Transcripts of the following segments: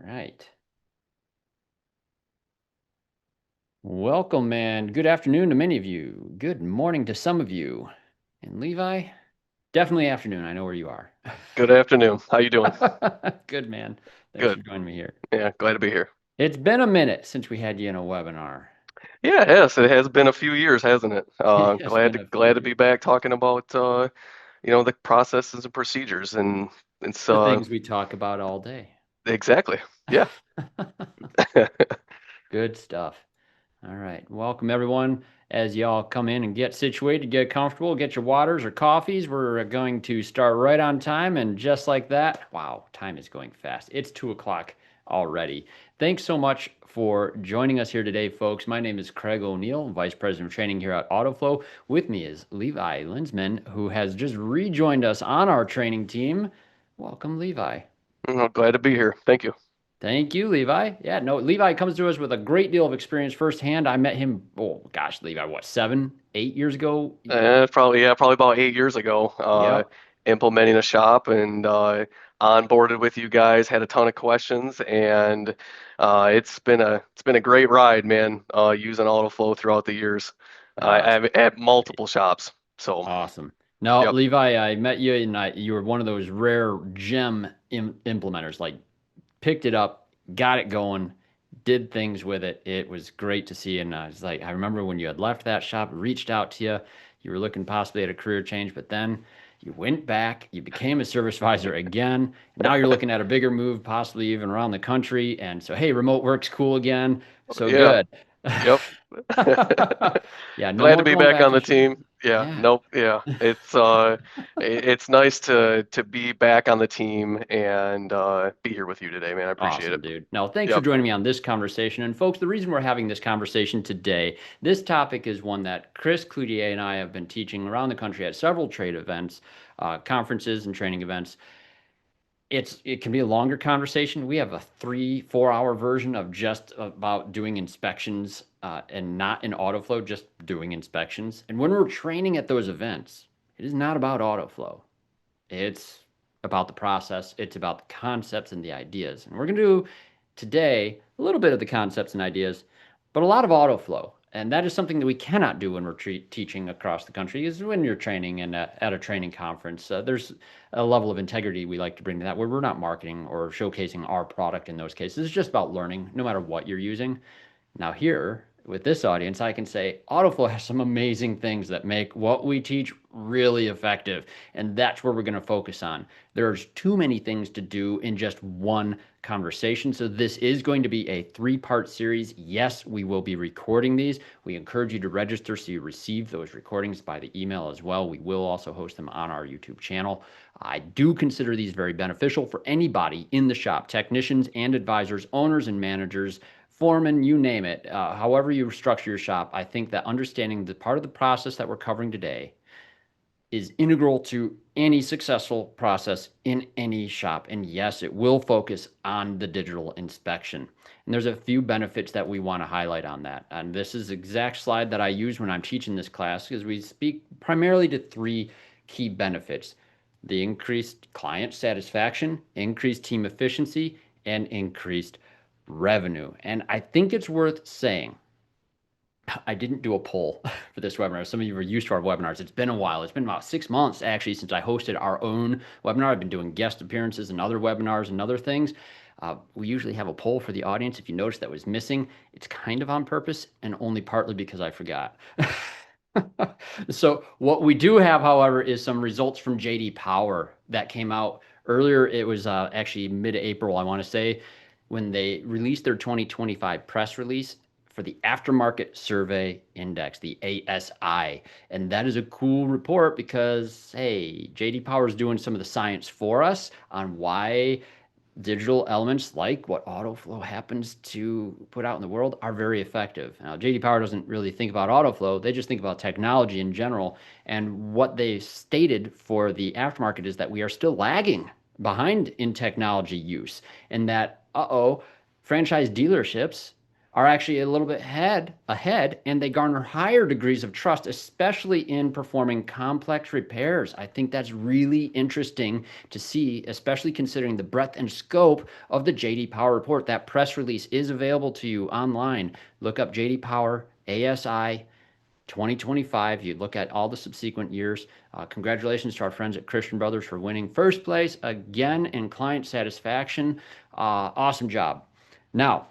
right. Welcome and good afternoon to many of you. Good morning to some of you. And Levi, definitely afternoon. I know where you are. Good afternoon. How you doing? Good man. Thanks for Good. joining me here. Yeah, glad to be here. It's been a minute since we had you in a webinar. Yeah, it has. It has been a few years, hasn't it? It has Glad been to a few glad to be years. back talking about the processes and procedures and it's The things we talk about all day. exactly. Yeah. Good stuff. All right. Welcome, everyone. As y'all come in and get situated, get comfortable, get your waters or coffees, we're going to start right on time. And just like that, wow, time is going fast. It's 2 o'clock already. Thanks so much for joining us here today, folks. My name is Craig O'Neill, Vice President of Training here at Autoflow. With me is Levi Linsman, who has just rejoined us on our training team. Welcome, Levi. Glad to be here. Thank you. Thank you, Levi. Yeah, no, Levi comes to us with a great deal of experience firsthand. I met him, oh gosh, Levi, what, 7, 8 years ago? Probably about 8 years ago, Yep. implementing a shop and onboarded with you guys, had a ton of questions, and it's been a great ride, man. Using Autoflow throughout the years. Awesome. I've at multiple shops. So, Awesome. Now, yep. Levi, I met you and you were one of those rare gem implementers. Like, picked it up, got it going, did things with it. It was great to see. And I was like, I remember when you had left that shop, reached out to you, you were looking possibly at a career change, but then you went back, you became a service advisor again. Now you're looking at a bigger move, possibly even around the country. And so, hey, remote work's cool again. So Yeah. good. Yep. Yeah, no Glad more to be going back back on and the shouldn't. team. Yeah, Yeah. nope, yeah. It's nice to be back on the team and be here with you today, man. I appreciate Awesome, it. dude. No, thanks for Yep. joining me on this conversation. And folks, the reason we're having this conversation today, this topic is one that Chris Cloutier and I have been teaching around the country at several trade events, conferences, and training events. It can be a longer conversation. We have a 3, 4 hour version of just about doing inspections and not in Autoflow, just doing inspections. And when we're training at those events, it is not about Autoflow. It's about the process, it's about the concepts and the ideas. And we're going to do today a little bit of the concepts and ideas, but a lot of Autoflow. And that is something that we cannot do when we're teaching across the country, is when you're training and at a training conference. There's a level of integrity we like to bring to that where we're not marketing or showcasing our product in those cases. It's just about learning, no matter what you're using. Now, here with this audience, I can say Autoflow has some amazing things that make what we teach really effective. And that's where we're going to focus on. There's too many things to do in just one conversation. So, this is going to be a 3 part series. Yes, we will be recording these. We encourage you to register so you receive those recordings by the email as well. We will also host them on our YouTube channel. I do consider these very beneficial for anybody in the shop, technicians and advisors, owners and managers, foreman, you name it, however you structure your shop. I think that understanding the part of the process that we're covering today is integral to any successful process in any shop. And yes, it will focus on the digital inspection. And there's a few benefits that we want to highlight on that. And this is the exact slide that I use when I'm teaching this class, because we speak primarily to 3 key benefits: the increased client satisfaction, increased team efficiency, and increased revenue. And I think it's worth saying, I didn't do a poll for this webinar. Some of you are used to our webinars. It's been a while. It's been about 6 months actually since I hosted our own webinar. I've been doing guest appearances and other webinars and other things. We usually have a poll for the audience. If you notice that was missing, it's kind of on purpose and only partly because I forgot. So what we do have, however, is some results from JD Power that came out earlier. It was actually mid-April, I want to say, when they released their 2025 press release for the Aftermarket Survey Index, the ASI. And that is a cool report because, hey, JD Power is doing some of the science for us on why digital elements like what Autoflow happens to put out in the world are very effective. Now, JD Power doesn't really think about Autoflow, they just think about technology in general. And what they stated for the aftermarket is that we are still lagging behind in technology use, and that, franchise dealerships are actually a little bit ahead, and they garner higher degrees of trust, especially in performing complex repairs. I think that's really interesting to see, especially considering the breadth and scope of the JD Power report. That press release is available to you online. Look up JD Power ASI 2025. You look at all the subsequent years. Congratulations to our friends at Christian Brothers for winning first place again in client satisfaction. Awesome job. Now,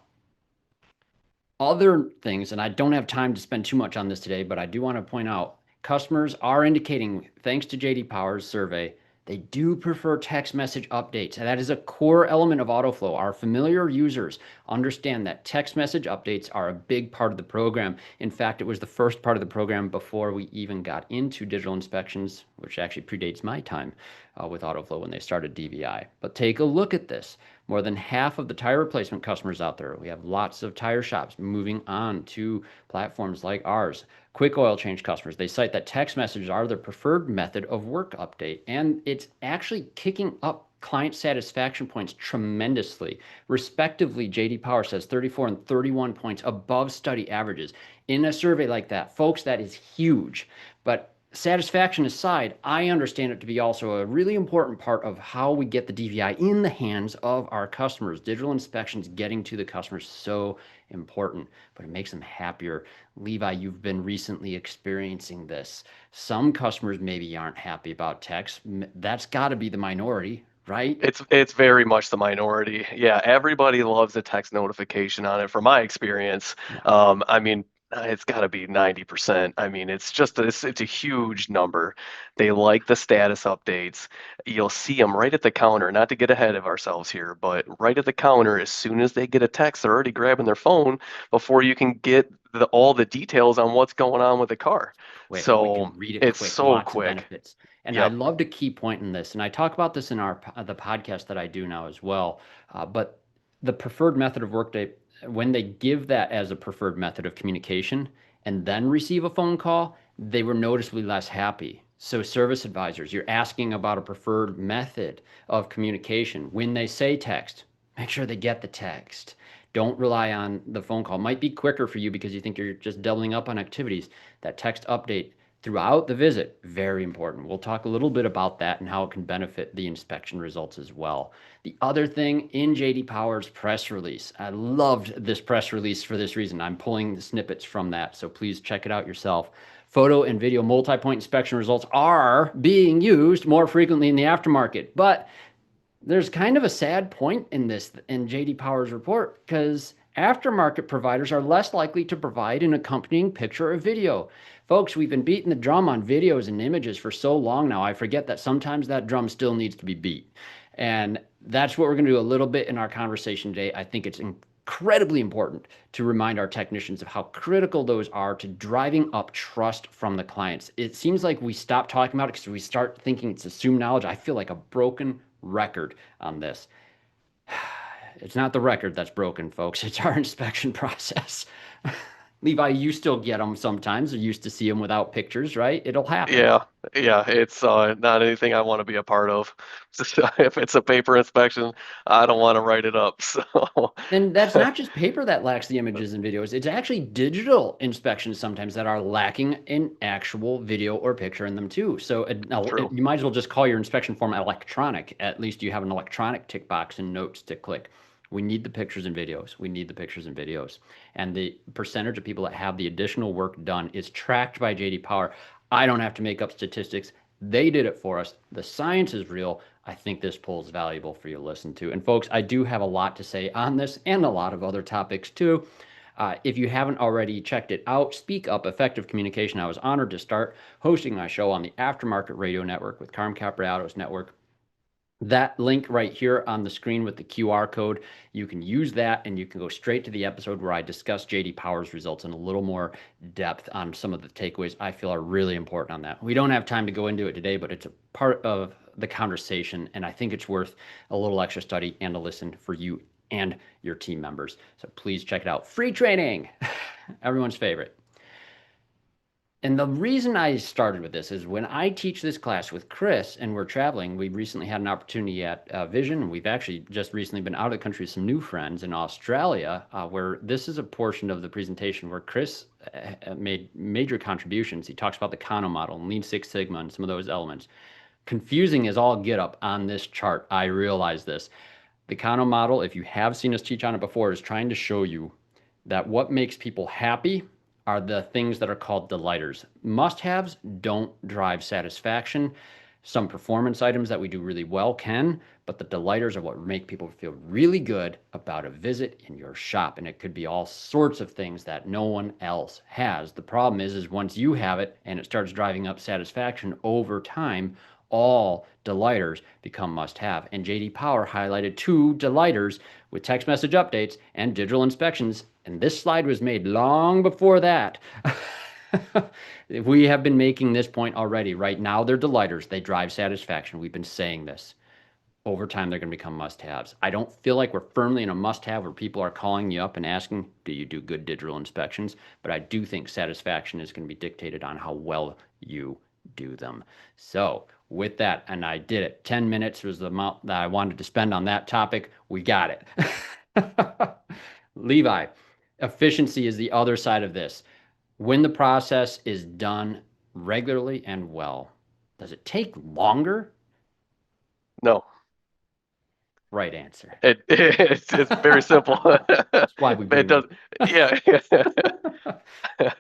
other things, and I don't have time to spend too much on this today, but I do want to point out customers are indicating, thanks to JD Power's survey, they do prefer text message updates. And that is a core element of Autoflow. Our familiar users understand that text message updates are a big part of the program. In fact, it was the first part of the program before we even got into digital inspections, which actually predates my time with Autoflow when they started DVI. But take a look at this. More than half of the tire replacement customers out there, we have lots of tire shops moving on to platforms like ours. Quick oil change customers, they cite that text messages are their preferred method of work update, and it's actually kicking up client satisfaction points tremendously. Respectively, JD Power says 34 and 31 points above study averages. In a survey like that, folks, that is huge. But satisfaction aside, I understand it to be also a really important part of how we get the DVI in the hands of our customers. Digital inspections getting to the customers is so important, but it makes them happier. Levi, you've been recently experiencing this. Some customers maybe aren't happy about text. That's got to be the minority, right? It's very much the minority. Yeah, everybody loves a text notification on it. From my experience, Yeah. I mean, it's got to be 90%. I mean, it's a huge number. They like the status updates. You'll see them right at the counter. Not to get ahead of ourselves here, but right at the counter, as soon as they get a text, they're already grabbing their phone before you can get all the details on what's going on with the car. Quick. We can So read it it's quick. so Lots of quick. benefits. And I Yep. love to keep pointing this, and I talk about this in the podcast that I do now as well. But the preferred method of workday, when they give that as a preferred method of communication and then receive a phone call, they were noticeably less happy. So service advisors, you're asking about a preferred method of communication. When they say text, make sure they get the text. Don't rely on the phone call. It might be quicker for you because you think you're just doubling up on activities. That text update throughout the visit, very important. We'll talk a little bit about that and how it can benefit the inspection results as well. The other thing in JD Power's press release, I loved this press release for this reason. I'm pulling the snippets from that, so please check it out yourself. Photo and video multi-point inspection results are being used more frequently in the aftermarket, but there's kind of a sad point in this in JD Power's report because aftermarket providers are less likely to provide an accompanying picture or video. Folks, we've been beating the drum on videos and images for so long now. I forget that sometimes that drum still needs to be beat. And that's what we're going to do a little bit in our conversation today. I think it's incredibly important to remind our technicians of how critical those are to driving up trust from the clients. It seems like we stop talking about it because we start thinking it's assumed knowledge. I feel like a broken record on this. It's not the record that's broken, folks. It's our inspection process. Levi, you still get them sometimes. You're used to see them without pictures, right? It'll happen. Yeah, yeah, it's not anything I want to be a part of. If it's a paper inspection, I don't want to write it up. So, And that's not just paper that lacks the images and videos. It's actually digital inspections sometimes that are lacking an actual video or picture in them too. So true. you might as well just call your inspection form electronic. At least you have an electronic tick box and notes to click. We need the pictures and videos. We need the pictures and videos. And the percentage of people that have the additional work done is tracked by JD Power. I don't have to make up statistics. They did it for us. The science is real. I think this poll is valuable for you to listen to. And folks, I do have a lot to say on this and a lot of other topics too. If you haven't already checked it out, Speak Up Effective Communication. I was honored to start hosting my show on the Aftermarket Radio Network with Carm Capriato's network. That link right here on the screen with the QR code, you can use that and you can go straight to the episode where I discuss JD Power's results in a little more depth on some of the takeaways I feel are really important on that. We don't have time to go into it today, but it's a part of the conversation, and I think it's worth a little extra study and a listen for you and your team members. So please check it out. Free training, everyone's favorite. And the reason I started with this is when I teach this class with Chris and we're traveling, we recently had an opportunity at Vision, and we've actually just recently been out of the country with some new friends in Australia, where this is a portion of the presentation where Chris made major contributions. He talks about the Kano model and Lean Six Sigma and some of those elements. Confusing as all get up on this chart. I realize this. The Kano model, if you have seen us teach on it before, is trying to show you that what makes people happy are the things that are called delighters. Must-haves don't drive satisfaction. Some performance items that we do really well can, but the delighters are what make people feel really good about a visit in your shop. And it could be all sorts of things that no one else has. The problem is once you have it and it starts driving up satisfaction over time, all delighters become must-have. And JD Power highlighted 2 delighters with text message updates and digital inspections. And this slide was made long before that. We have been making this point already. Right now, they're delighters. They drive satisfaction. We've been saying this. Over time, they're going to become must-haves. I don't feel like we're firmly in a must-have where people are calling you up and asking, do you do good digital inspections? But I do think satisfaction is going to be dictated on how well you do them. So with that, and I did it. 10 minutes was the amount that I wanted to spend on that topic. We got it. Levi, efficiency is the other side of this. When the process is done regularly and well, does it take longer? No. Right answer. It's very simple. That's why we It bring does, you. yeah.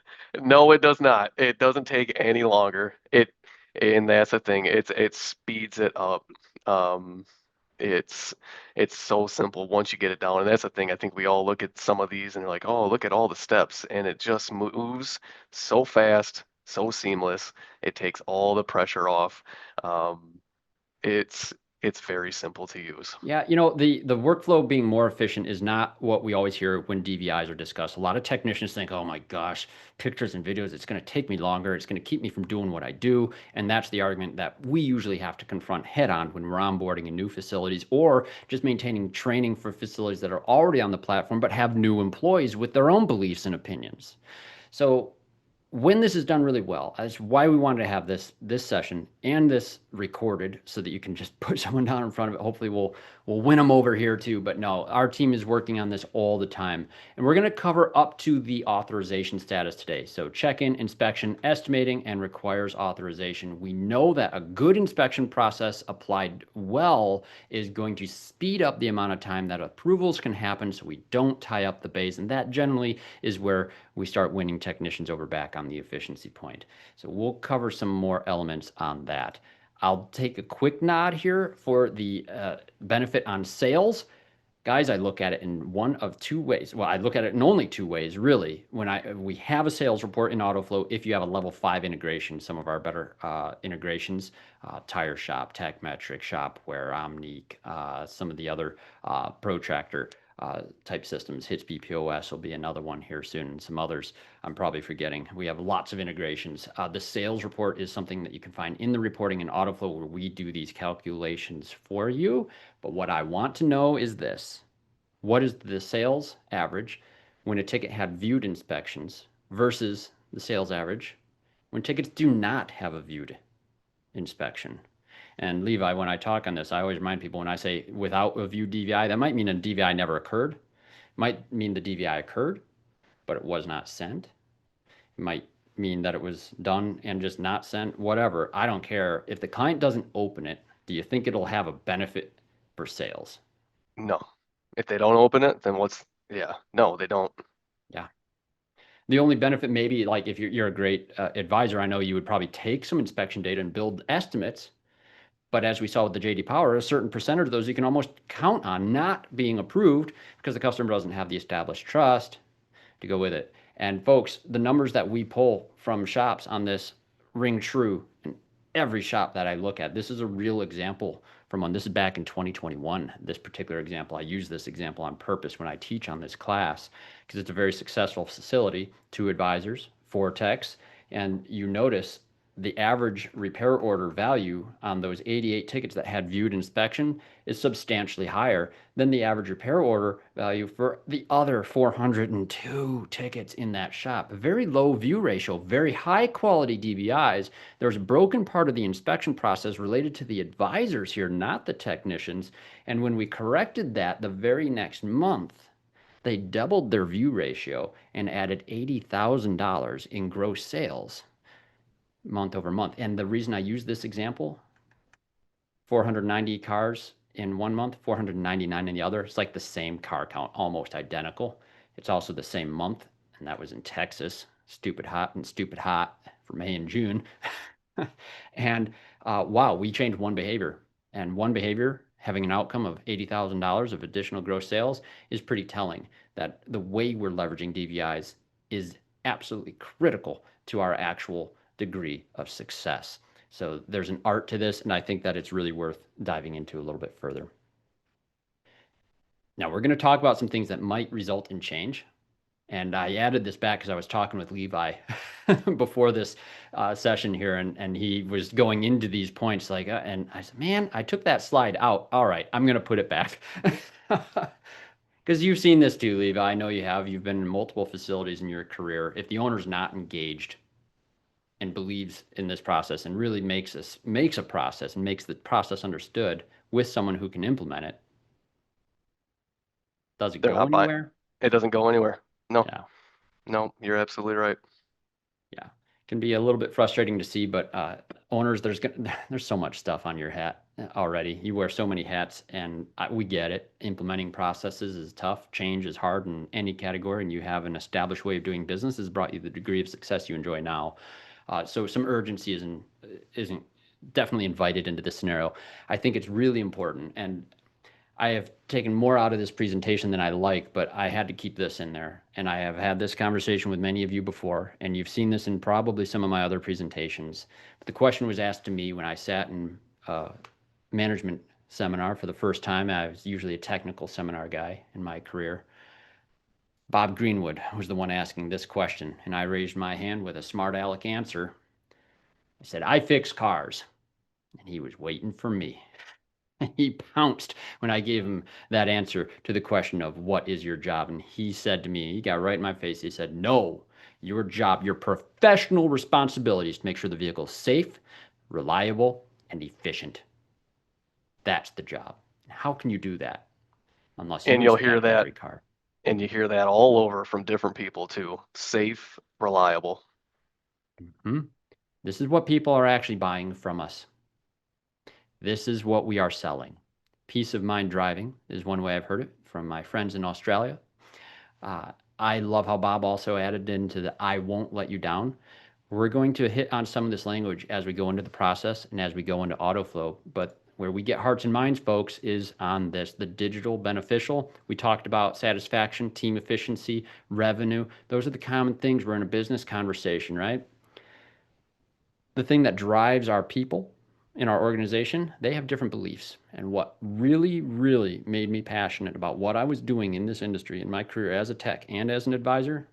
No, it does not. It doesn't take any longer. And that's the thing. It speeds it up. Um, it's it's so simple once you get it down. And that's the thing. I think we all look at some of these and you're like, oh, look at all the steps, and it just moves so fast, so seamless. It takes all the pressure off. Um, it's it's very simple to use. Yeah, the workflow being more efficient is not what we always hear when DVIs are discussed. A lot of technicians think, oh my gosh, pictures and videos, it's going to take me longer. It's going to keep me from doing what I do. And that's the argument that we usually have to confront head on when we're onboarding in new facilities or just maintaining training for facilities that are already on the platform but have new employees with their own beliefs and opinions. So when this is done really well, that's why we wanted to have this session and this recorded so that you can just put someone down in front of it. Hopefully we'll win them over here too. But no, our team is working on this all the time. And we're going to cover up to the authorization status today. So check-in, inspection, estimating, and requires authorization. We know that a good inspection process applied well is going to speed up the amount of time that approvals can happen so we don't tie up the bays. And that generally is where we start winning technicians over back on the efficiency point. So we'll cover some more elements on that. I'll take a quick nod here for the benefit on sales. Guys, I look at it in one of 2 ways. Well, I look at it in only 2 ways, really. When we have a sales report in Autoflow, if you have a level 5 integration, some of our better integrations, Tire Shop, TechMetric, Shopware, Omnique, some of the other protractor type systems. Hits BPOS will be another one here soon, and some others I'm probably forgetting. We have lots of integrations. The sales report is something that you can find in the reporting in Autoflow where we do these calculations for you. But what I want to know is this. What is the sales average when a ticket had viewed inspections versus the sales average when tickets do not have a viewed inspection? And Levi, when I talk on this, I always remind people when I say without a viewed DVI, that might mean a DVI never occurred. It might mean the DVI occurred, but it was not sent. It might mean that it was done and just not sent, whatever. I don't care. If the client doesn't open it, do you think it'll have a benefit for sales? No. If they don't open it, then yeah, no, they don't. Yeah. The only benefit maybe like if you're a great advisor, I know you would probably take some inspection data and build estimates. But as we saw with the JD Power, a certain percentage of those you can almost count on not being approved because the customer doesn't have the established trust to go with it. And folks, the numbers that we pull from shops on this ring true in every shop that I look at. This is a real example from one. This is back in 2021. This particular example, I use this example on purpose when I teach on this class because it's a very successful facility, 2 advisors, 4 techs, and you notice the average repair order value on those 88 tickets that had viewed inspection is substantially higher than the average repair order value for the other 402 tickets in that shop. A very low view ratio, very high quality DVIs. There's a broken part of the inspection process related to the advisors here, not the technicians. And when we corrected that the very next month, they doubled their view ratio and added $80,000 in gross sales month over month. And the reason I use this example, 490 cars in one month, 499 in the other, it's like the same car count, almost identical. It's also the same month, and that was in Texas. Stupid hot and stupid hot for May and June. And wow, we changed one behavior, and one behavior having an outcome of $80,000 of additional gross sales is pretty telling that the way we're leveraging DVIs is absolutely critical to our actual degree of success. So there's an art to this, and I think that it's really worth diving into a little bit further. Now, we're going to talk about some things that might result in change. And I added this back because I was talking with Levi before this session here, and he was going into these points like, and I said, man, I took that slide out. All right, I'm going to put it back. Because you've seen this too, Levi. I know you have. You've been in multiple facilities in your career. If the owner's not engaged and believes in this process and really makes a process and makes the process understood with someone who can implement it, does it They're go not buying. anywhere? It doesn't go anywhere. No, Yeah. no, you're absolutely right. Yeah, can be a little bit frustrating to see, but owners, there's so much stuff on your hat already. You wear so many hats, and we get it. Implementing processes is tough. Change is hard in any category, and you have an established way of doing business has brought you the degree of success you enjoy now. So some urgency isn't definitely invited into this scenario. I think it's really important, and I have taken more out of this presentation than I like, but I had to keep this in there. And I have had this conversation with many of you before, and you've seen this in probably some of my other presentations. But the question was asked to me when I sat in a management seminar for the first time. I was usually a technical seminar guy in my career. Bob Greenwood was the one asking this question, and I raised my hand with a smart aleck answer. I said, I fix cars. And he was waiting for me. He pounced when I gave him that answer to the question of what is your job? And he said to me, he got right in my face. He said, no, your job, your professional responsibility is to make sure the vehicle is safe, reliable, and efficient. That's the job. How can you do that unless you And you'll hear inspect that, every car? and you hear that all over from different people too. Safe, reliable. Hmm? This is what people are actually buying from us. This is what we are selling. Peace of mind driving is one way I've heard it from my friends in Australia. I love how Bob also added into the I won't let you down. We're going to hit on some of this language as we go into the process and as we go into Autoflow. But where we get hearts and minds, folks, is on this the digital beneficial. We talked about satisfaction, team efficiency, revenue. Those are the common things. We're in a business conversation, right? The thing that drives our people in our organization, they have different beliefs. And what really, really made me passionate about what I was doing in this industry in my career as a tech and as an advisor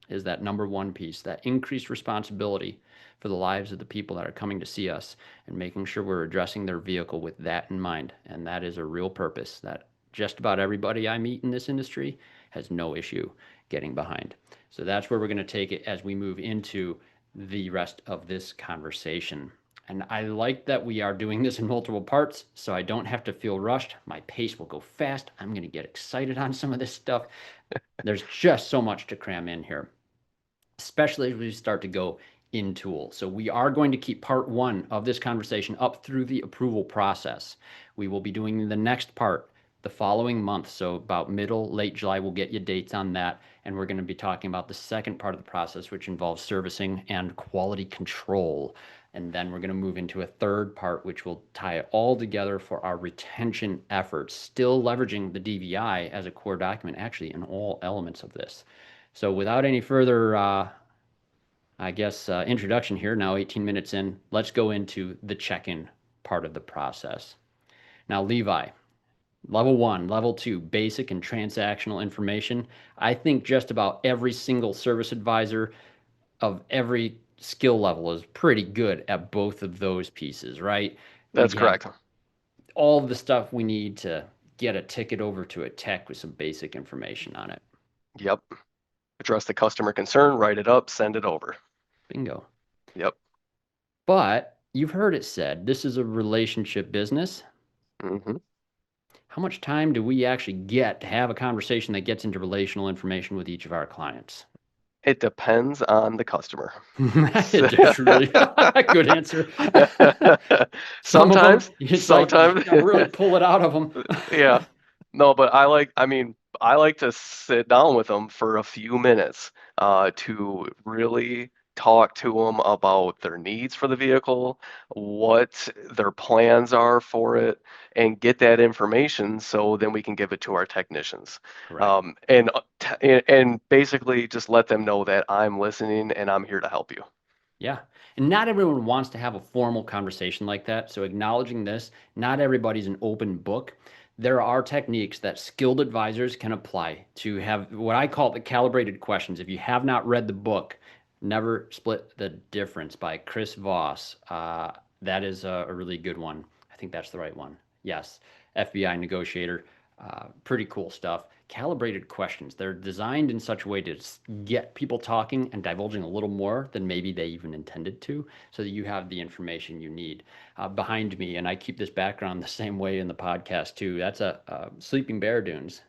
is that number one piece, that increased responsibility for the lives of the people that are coming to see us and making sure we're addressing their vehicle with that in mind. And that is a real purpose that just about everybody I meet in this industry has no issue getting behind. So that's where we're going to take it as we move into the rest of this conversation. And I like that we are doing this in multiple parts, so I don't have to feel rushed. My pace will go fast. I'm going to get excited on some of this stuff. There's just so much to cram in here, especially as we start to go in tool. So we are going to keep part one of this conversation up through the approval process. We will be doing the next part the following month. So about middle, late July, we'll get you dates on that. And we're going to be talking about the second part of the process, which involves servicing and quality control. And then we're going to move into a third part, which will tie it all together for our retention efforts, still leveraging the DVI as a core document, actually in all elements of this. So without any further, introduction here, now 18 minutes in, let's go into the check-in part of the process. Now, Levi, level one, level two, basic and transactional information. I think just about every single service advisor of every skill level is pretty good at both of those pieces, right? We That's have correct. all the stuff we need to get a ticket over to a tech with some basic information on it. Yep. Address the customer concern, write it up, send it over. Bingo. Yep. But you've heard it said, this is a relationship business. hmm How much time do we actually get to have a conversation that gets into relational information with each of our clients? It depends on the customer. That's really good answer. Some of them, Sometimes, it's like you sometimes, gotta really pull it out of them. yeah. No, but I like to sit down with them for a few minutes to really talk to them about their needs for the vehicle, what their plans are for it, and get that information so then we can give it to our technicians. Correct. And basically just let them know that I'm listening and I'm here to help you. Yeah. And not everyone wants to have a formal conversation like that. So, acknowledging this, not everybody's an open book. There are techniques that skilled advisors can apply to have what I call the calibrated questions. If you have not read the book, Never Split the Difference by Chris Voss, that is a really good one. I think that's the right one. Yes. FBI negotiator. Pretty cool stuff. Calibrated questions. They're designed in such a way to get people talking and divulging a little more than maybe they even intended to, so that you have the information you need. Behind me, and I keep this background the same way in the podcast too. That's a Sleeping Bear Dunes.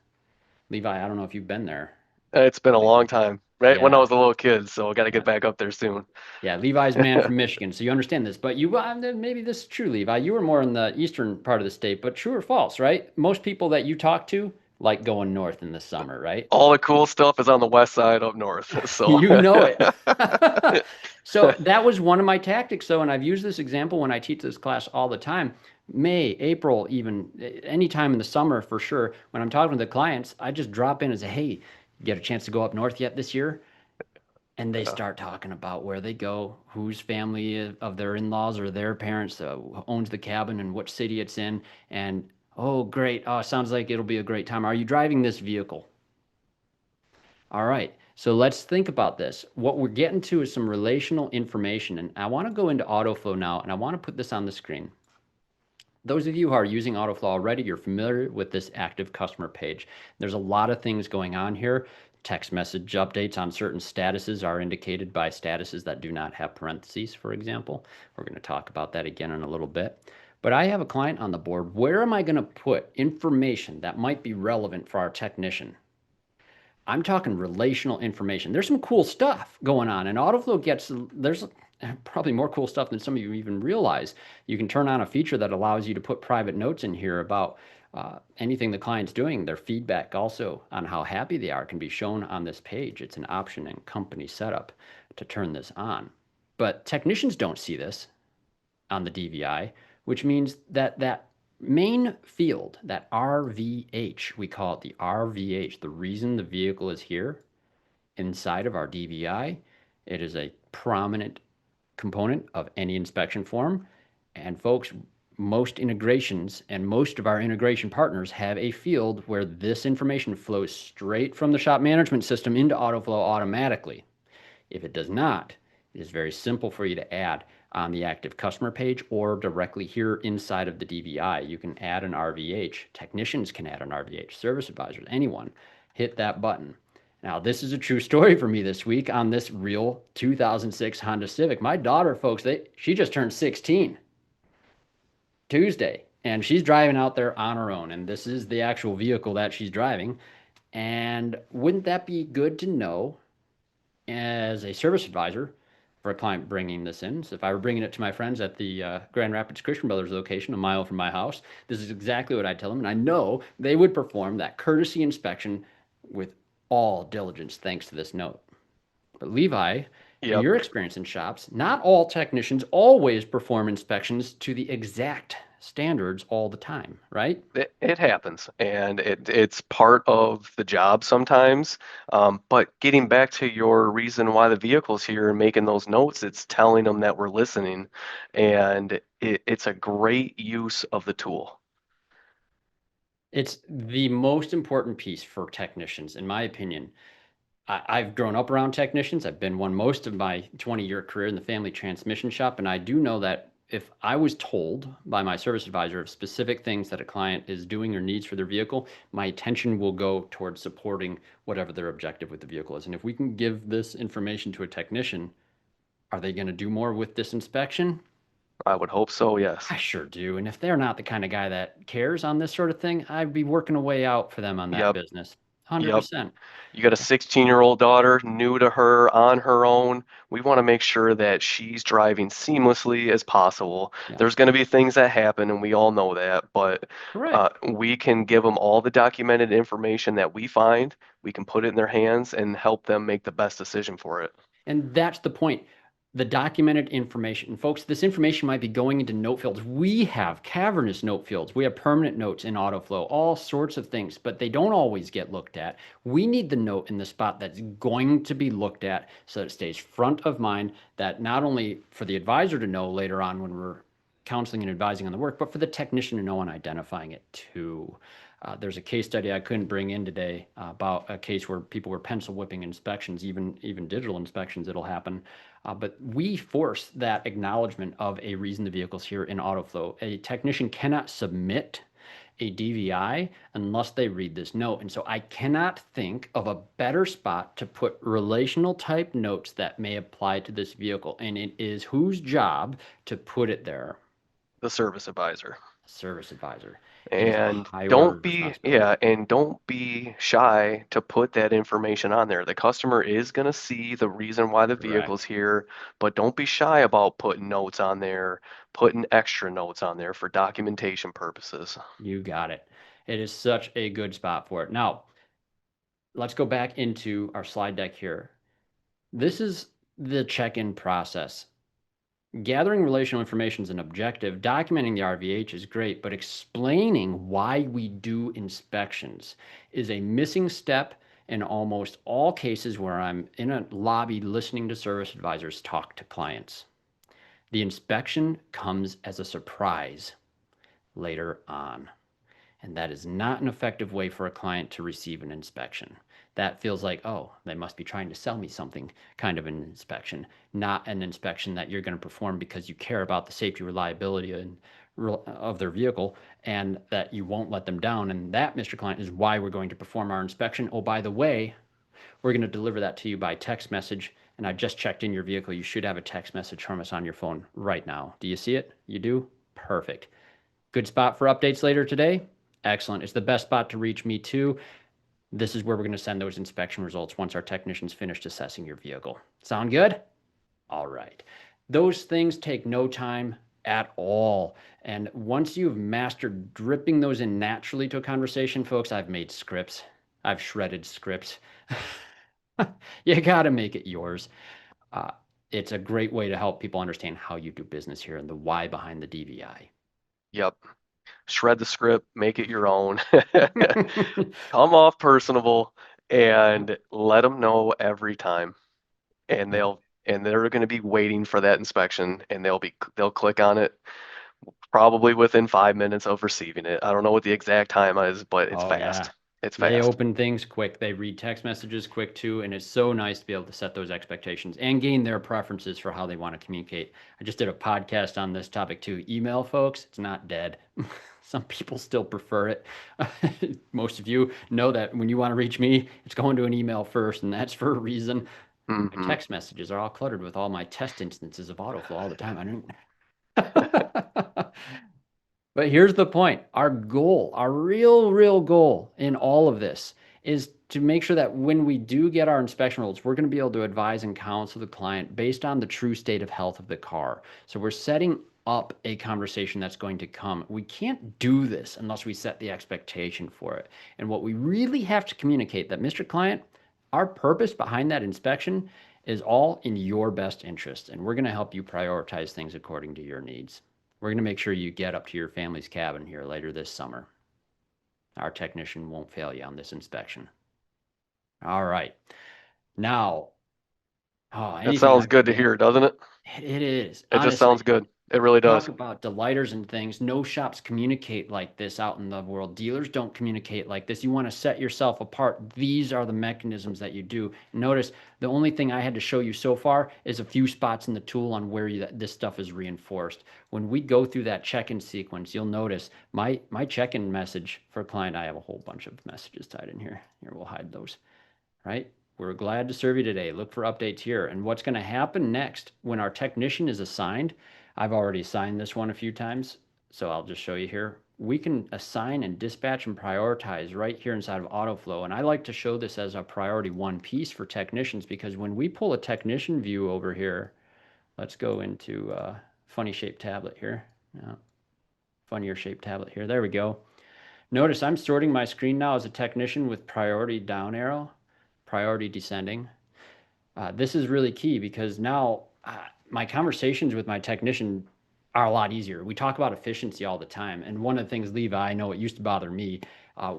Levi, I don't know if you've been there It's been a long lately. time, right? When I Yeah, was a little kid, so I got to yeah. get back up there soon. Yeah, Levi's man from Michigan, so you understand this. But you, maybe this is true, Levi. You were more in the eastern part of the state, but true or false, right? Most people that you talk to like going north in the summer, right? All the cool stuff is on the west side up north. So, You know it. So that was one of my tactics, though, and I've used this example when I teach this class all the time. May, April, even any time in the summer for sure. When I'm talking to the clients, I just drop in and say, "Hey, get a chance to go up north yet this year?" And they yeah. start talking about where they go, whose family of their in-laws or their parents owns the cabin and what city it's in. And oh, great. Oh, sounds like it'll be a great time. Are you driving this vehicle? All right. So let's think about this. What we're getting to is some relational information. And I want to go into Autoflow now, and I want to put this on the screen. Those of you who are using Autoflow already, you're familiar with this active customer page. There's a lot of things going on here. Text message updates on certain statuses are indicated by statuses that do not have parentheses, for example. We're going to talk about that again in a little bit. But I have a client on the board. Where am I going to put information that might be relevant for our technician? I'm talking relational information. There's some cool stuff going on, and Autoflow there's probably more cool stuff than some of you even realize. You can turn on a feature that allows you to put private notes in here about anything the client's doing. Their feedback also on how happy they are can be shown on this page. It's an option in company setup to turn this on. But technicians don't see this on the DVI, which means that that main field, that RVH, we call it the RVH, the reason the vehicle is here inside of our DVI, it is a prominent component of any inspection form. And folks, most integrations and most of our integration partners have a field where this information flows straight from the shop management system into Autoflow automatically. If it does not, it is very simple for you to add on the active customer page or directly here inside of the DVI. You can add an RVH. Technicians can add an RVH. Service advisors, anyone, hit that button. Now, this is a true story for me this week on this real 2006 Honda Civic. My daughter, folks, she just turned 16 Tuesday, and she's driving out there on her own. And this is the actual vehicle that she's driving. And wouldn't that be good to know as a service advisor for a client bringing this in? So if I were bringing it to my friends at the Grand Rapids Christian Brothers location, a mile from my house, this is exactly what I tell them. And I know they would perform that courtesy inspection with all diligence thanks to this note. But Levi, in Yep. your experience in shops, not all technicians always perform inspections to the exact standards all the time, right? It happens, and it's part of the job sometimes. But getting back to your reason why the vehicle's here and making those notes, it's telling them that we're listening, and it's a great use of the tool. It's the most important piece for technicians, in my opinion. I've grown up around technicians. I've been one most of my 20-year career in the family transmission shop, and I do know that if I was told by my service advisor of specific things that a client is doing or needs for their vehicle, my attention will go towards supporting whatever their objective with the vehicle is. And if we can give this information to a technician, are they going to do more with this inspection? I would hope so, yes. I sure do. And if they're not the kind of guy that cares on this sort of thing, I'd be working a way out for them on that Yep, business. yep. 100%. You got a 16-year-old daughter, new to her, on her own. We want to make sure that she's driving seamlessly as possible. Yeah. There's going to be things that happen, and we all know that, but Correct. we can give them all the documented information that we find. We can put it in their hands and help them make the best decision for it. And that's the point. The documented information. And folks, this information might be going into note fields. We have cavernous note fields. We have permanent notes in Autoflow, all sorts of things, but they don't always get looked at. We need the note in the spot that's going to be looked at so that it stays front of mind, that not only for the advisor to know later on when we're counseling and advising on the work, but for the technician to know and identifying it too. There's a case study I couldn't bring in today about a case where people were pencil whipping inspections, even digital inspections. It'll happen, but we force that acknowledgement of a reason the vehicle's here in Autoflow. A technician cannot submit a DVI unless they read this note. And so I cannot think of a better spot to put relational type notes that may apply to this vehicle. And it is whose job to put it there? The service advisor. Service advisor. It is a And high order of responsibility. don't be shy to put that information on there. The customer is going to see the reason why the vehicle's Correct. here, but don't be shy about putting notes on there, putting extra notes on there for documentation purposes. You got it. It is such a good spot for it. Now, let's go back into our slide deck here. This is the check-in process. Gathering relational information is an objective. Documenting the RVH is great, but explaining why we do inspections is a missing step in almost all cases where I'm in a lobby listening to service advisors talk to clients. The inspection comes as a surprise later on. And that is not an effective way for a client to receive an inspection. That feels like, oh, they must be trying to sell me something kind of an inspection, not an inspection that you're going to perform because you care about the safety, reliability, and of their vehicle and that you won't let them down. And that, Mr. Client, is why we're going to perform our inspection. Oh, by the way, we're going to deliver that to you by text message. And I just checked in your vehicle. You should have a text message from us on your phone right now. Do you see it? You do? Perfect. Good spot for updates later today? Excellent. It's the best spot to reach me too. This is where we're going to send those inspection results once our technicians finished assessing your vehicle. Sound good? All right. Those things take no time at all. And once you've mastered dripping those in naturally to a conversation, folks, I've made scripts. I've shredded scripts. You got to make it yours. Uh, it's a great way to help people understand how you do business here and the why behind the DVI. Yep. Shred the script, make it your own. Come off personable and let them know every time. And Yeah. they're going to be waiting for that inspection and they'll click on it probably within 5 minutes of receiving it. I don't know what the exact time is, but it's Oh, yeah. fast. It's They fast. open things quick. They read text messages quick too. And it's so nice to be able to set those expectations and gain their preferences for how they want to communicate. I just did a podcast on this topic too. Email, folks, it's not dead. Some people still prefer it. Most of you know that when you want to reach me, it's going to an email first, and that's for a reason. My Hmm. text messages are all cluttered with all my test instances of Autoflow all the time. I don't. But here's the point. Our goal, our real goal in all of this is to make sure that when we do get our inspection results, we're going to be able to advise and counsel the client based on the true state of health of the car. So we're setting up a conversation that's going to come. We can't do this unless we set the expectation for it. And what we really have to communicate that, Mr. Client, our purpose behind that inspection is all in your best interest. And we're going to help you prioritize things according to your needs. We're going to make sure you get up to your family's cabin here later this summer. Our technician won't fail you on this inspection. All right. Now, That anything sounds I good to forget? hear, doesn't it? It is, It just sounds honestly. good. It really Talk does. about delighters and things. No shops communicate like this out in the world. Dealers don't communicate like this. You want to set yourself apart. These are the mechanisms that you do. Notice the only thing I had to show you so far is a few spots in the tool on where this stuff is reinforced. When we go through that check-in sequence, you'll notice my check-in message for a client, I have a whole bunch of messages tied in here. Here, we'll hide those, right? We're glad to serve you today. Look for updates here. And what's going to happen next when our technician is assigned, I've already assigned this one a few times, so I'll just show you here. We can assign and dispatch and prioritize right here inside of Autoflow. And I like to show this as a priority one piece for technicians, because when we pull a technician view over here, let's go into funny shaped tablet here. Funnier shaped tablet here. There we go. Notice I'm sorting my screen now as a technician with priority down arrow, priority descending. This is really key because now my conversations with my technician are a lot easier. We talk about efficiency all the time. And one of the things, Levi, I know it used to bother me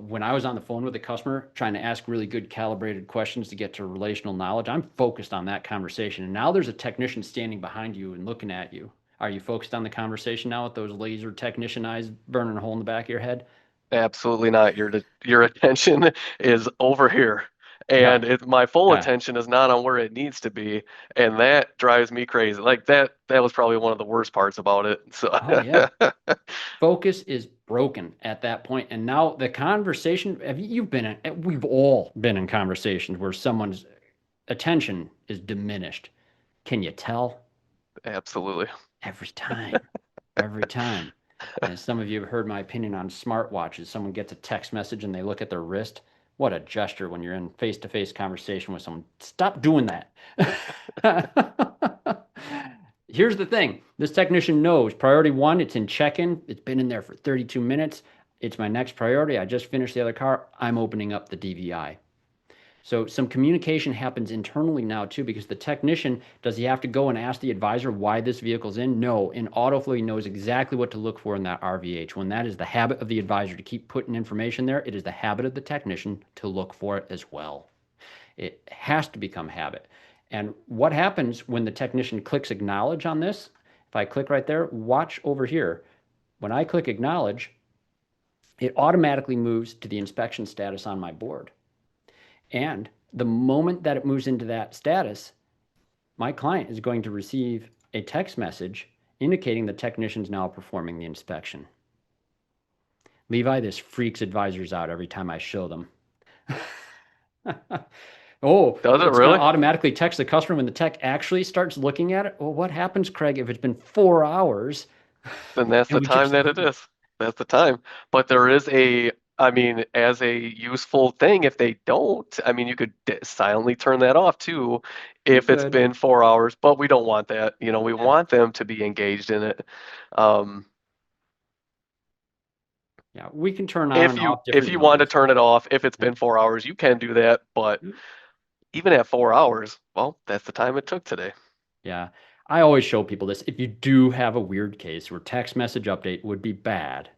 when I was on the phone with a customer trying to ask really good calibrated questions to get to relational knowledge, I'm focused on that conversation. And now there's a technician standing behind you and looking at you. Are you focused on the conversation now with those laser technician eyes burning a hole in the back of your head? Absolutely not. Your attention is over here, Yeah. and my full Yeah. attention is not on where it needs to be, and that drives me crazy. Like that was probably one of the worst parts about it. So Oh, yeah. Focus is broken at that point. And now the conversation, you've been in, we've all been in conversations where someone's attention is diminished. Can you tell? absolutely. Every time, every time. And some of you have heard my opinion on smartwatches. Someone gets a text message and they look at their wrist. What a gesture when you're in face-to-face conversation with someone. Stop doing that. Here's the thing. This technician knows priority one, it's in check-in. It's been in there for 32 minutes. It's my next priority. I just finished the other car. I'm opening up the DVI. So some communication happens internally now too, because the technician, does he have to go and ask the advisor why this vehicle's in? No. In Autoflow, he knows exactly what to look for in that RVH. When that is the habit of the advisor to keep putting information there, it is the habit of the technician to look for it as well. It has to become habit. And what happens when the technician clicks acknowledge on this? If I click right there, watch over here. When I click acknowledge, it automatically moves to the inspection status on my board. And the moment that it moves into that status, my client is going to receive a text message indicating the technician's now performing the inspection. Levi, this freaks advisors out every time I show them. Oh, Does it it's going to really? automatically text the customer when the tech actually starts looking at it. Well, what happens, Craig, if it's been 4 hours Then that's and the we just time that it learned? is. That's the time. But there is I mean, as a useful thing, if they don't, I mean, you could silently turn that off too You if it's could. been 4 hours, but we don't want that. We Yeah. want them to be engaged in it. Um, Yeah. We can turn on if and you off if different you want to modes. turn it off, if it's Yep. been 4 hours, you can do that. But even at 4 hours, well, that's the time it took today. Yeah. I always show people this. If you do have a weird case where text message update would be bad,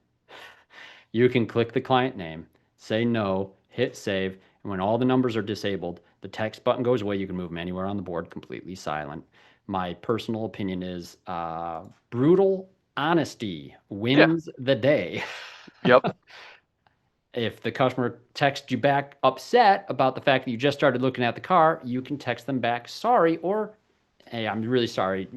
you can click the client name, say no, hit save, and when all the numbers are disabled, the text button goes away. You can move them anywhere on the board, completely silent. My personal opinion is brutal honesty Yeah. wins the day. Yep. If the customer texts you back upset about the fact that you just started looking at the car, you can text them back sorry, or hey, I'm really sorry.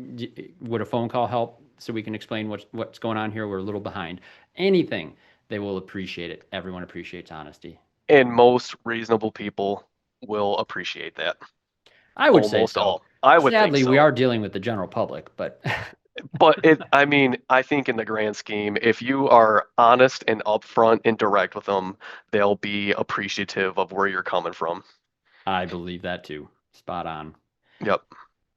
Would a phone call help so we can explain what's going on here? We're a little behind. Anything, they will appreciate it. Everyone appreciates honesty. And most reasonable people will appreciate that. I would say Almost so. all. I would think Sadly, we so. are dealing with the general public, but But I mean, I think in the grand scheme, if you are honest and upfront and direct with them, they'll be appreciative of where you're coming from. I believe that too. Spot on. Yep.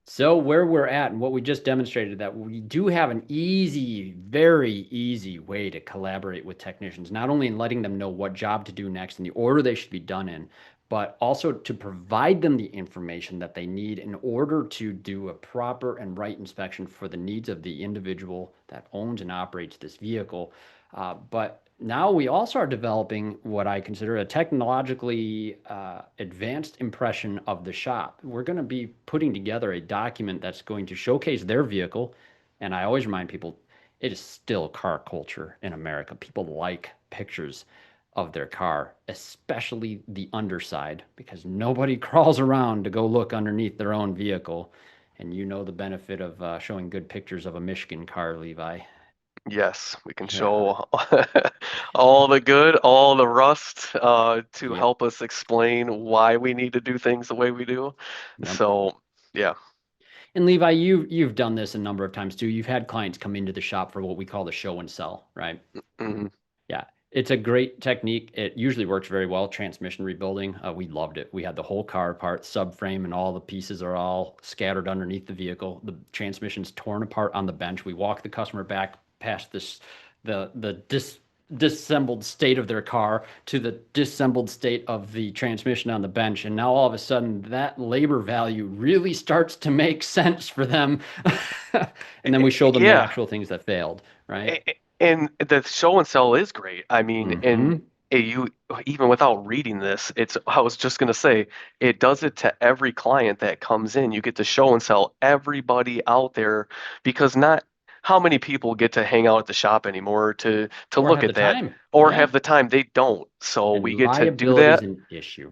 So where we're at and what we just demonstrated that we do have an easy, very easy way to collaborate with technicians, not only in letting them know what job to do next and the order they should be done in, but also to provide them the information that they need in order to do a proper and right inspection for the needs of the individual that owns and operates this vehicle. But now we also are developing what I consider a technologically advanced impression of the shop. We're going to be putting together a document that's going to showcase their vehicle, And I always remind people it is still car culture in America. People like pictures of their car, especially the underside, because nobody crawls around to go look underneath their own vehicle. And you know the benefit of showing good pictures of a Michigan car, Levi. Yes, we can Yeah. show all the good, all the rust, to Yep. help us explain why we need to do things the way we do. Yep. So, yeah. And Levi, you've done this a number of times too. You've had clients come into the shop for what we call the show and sell, right? Mhm. Yeah, it's a great technique. It usually works very well. Transmission rebuilding, we loved it. We had the whole car apart, subframe, and all the pieces are all scattered underneath the vehicle. The transmission's torn apart on the bench. We walk the customer back past this, the disassembled state of their car to the disassembled state of the transmission on the bench, and now all of a sudden that labor value really starts to make sense for them. And then we show them the Yeah. actual things that failed, right? And the show and sell is great. I mean, and Hmm. you, even without reading this, I was just gonna say, it does it to every client that comes in. You get to show and sell everybody out there, because not how many people get to hang out at the shop anymore to Or look have the at that, time. or Yeah. have the time. They don't. So we And get to do liability is that. an issue.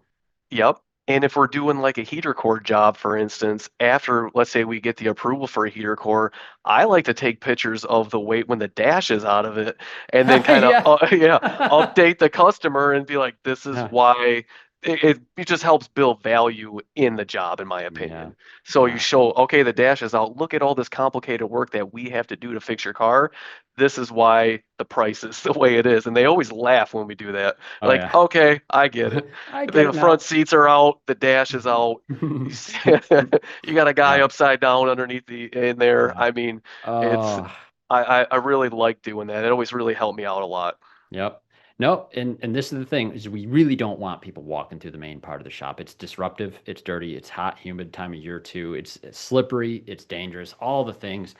Yep. And if we're doing like a heater core job, for instance, after, let's say, we get the approval for a heater core, I like to take pictures of the weight when the dash is out of it, and then kind of, Yeah. yeah, update the customer and be like, this is Yeah. why it just helps build value in the job, in my Yeah. opinion. So you Yeah. show, okay, the dash is out. Look at all this complicated work that we have to do to fix your car. This is why the price is the way it is. And they always laugh when we do that. Oh Like, yeah. okay, I get it. I get The it front now. seats are out, the dash is out. You got a guy Yeah. upside down underneath the in there. Yeah. I mean, it's Oh, I really like doing that. It always really helped me out a lot. yep. No, and this is the thing is we really don't want people walking through the main part of the shop. It's disruptive, it's dirty, it's hot, humid time of year too. It's slippery, it's dangerous, all the things.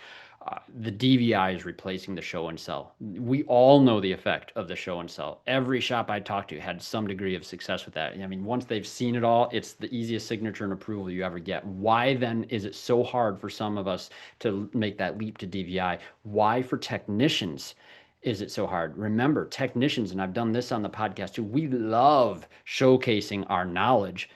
The DVI is replacing the show and sell. We all know the effect of the show and sell. Every shop I talked to had some degree of success with that. I mean, once they've seen it all, it's the easiest signature and approval you ever get. Why then is it so hard for some of us to make that leap to DVI? Why for technicians is it so hard? Remember, technicians, and I've done this on the podcast too, we love showcasing our knowledge.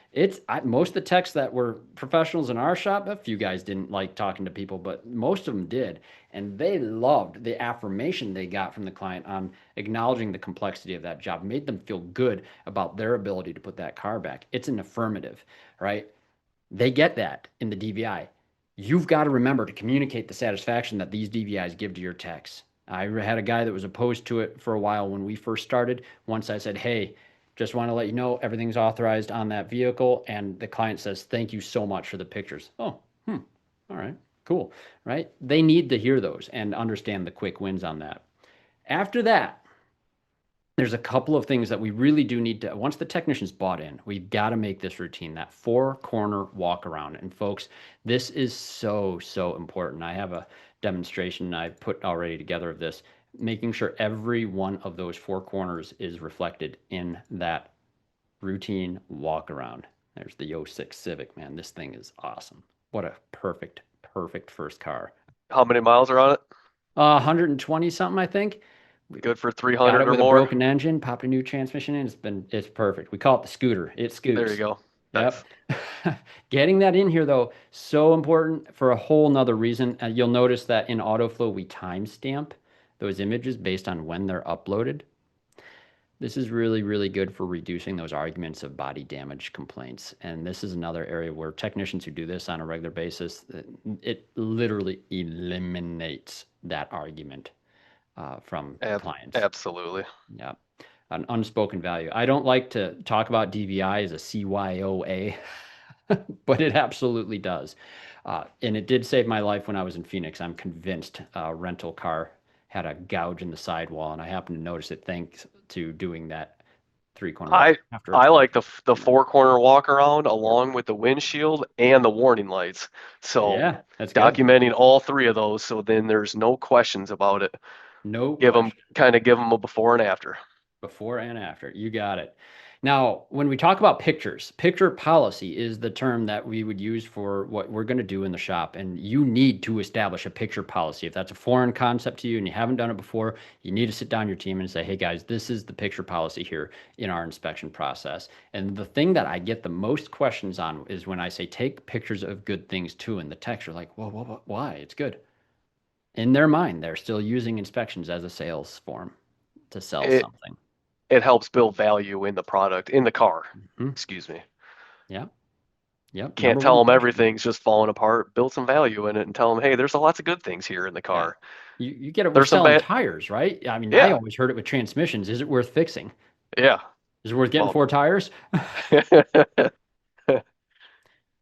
Most of the techs that were professionals in our shop, a few guys didn't like talking to people, but most of them did. And they loved the affirmation they got from the client on acknowledging the complexity of that job, made them feel good about their ability to put that car back. It's an affirmative, right? They get that in the DVI. You've got to remember to communicate the satisfaction that these DVIs give to your techs. I had a guy that was opposed to it for a while when we first started. Once I said, hey, just want to let you know everything's authorized on that vehicle. And the client says, thank you so much for the pictures. Oh, all right, cool, right? They need to hear those and understand the quick wins on that. After that, there's a couple of things that we really do need to, once the technician's bought in, we've got to make this routine, that four corner walk around. And folks, this is so, so important. I have a demonstration I put already together of this, making sure every one of those four corners is reflected in that routine walk around. There's the '06 Civic, man. This thing is awesome. What a perfect, perfect first car. How many miles are on it? 120 something, I think. We Good for got 300 it or with a more. broken engine, popped a new transmission in. It's perfect. We call it the scooter. It There you scoots. go. Yep. Nice. Getting that in here though, so important for a whole nother reason. You'll notice that in Autoflow we timestamp those images based on when they're uploaded. This is really, really good for reducing those arguments of body damage complaints. And this is another area where technicians who do this on a regular basis, it literally eliminates that argument from clients. Absolutely. Yeah. An unspoken value. I don't like to talk about DVI as a CYOA, but it absolutely does. And it did save my life when I was in Phoenix. I'm convinced a rental car had a gouge in the sidewall, and I happened to notice it thanks to doing that three corner walk I after I like explaining. the four corner walk around along with the windshield and the warning lights. So Yeah, that's good. documenting all three of those, so then there's no questions about it. No question. Give them a before and after. Before and after. You got it. Now, when we talk about pictures, picture policy is the term that we would use for what we're going to do in the shop. And you need to establish a picture policy. If that's a foreign concept to you and you haven't done it before, you need to sit down your team and say, hey guys, this is the picture policy here in our inspection process. And the thing that I get the most questions on is when I say take pictures of good things too, and the techs are like, whoa, why? It's good. In their mind, they're still using inspections as a sales form to sell It something. it helps build value in the product, in the car. Hmm. Excuse me. Yeah. Yep. Can't Number tell one them question. everything's just falling apart. Build some value in it and tell them, hey, there's lots of good things here in the Yeah. car. You get it with There's some selling bad. tires, right? I mean, I Yeah, always heard it with transmissions. Is it worth fixing? yeah. Is it worth getting Well, four tires?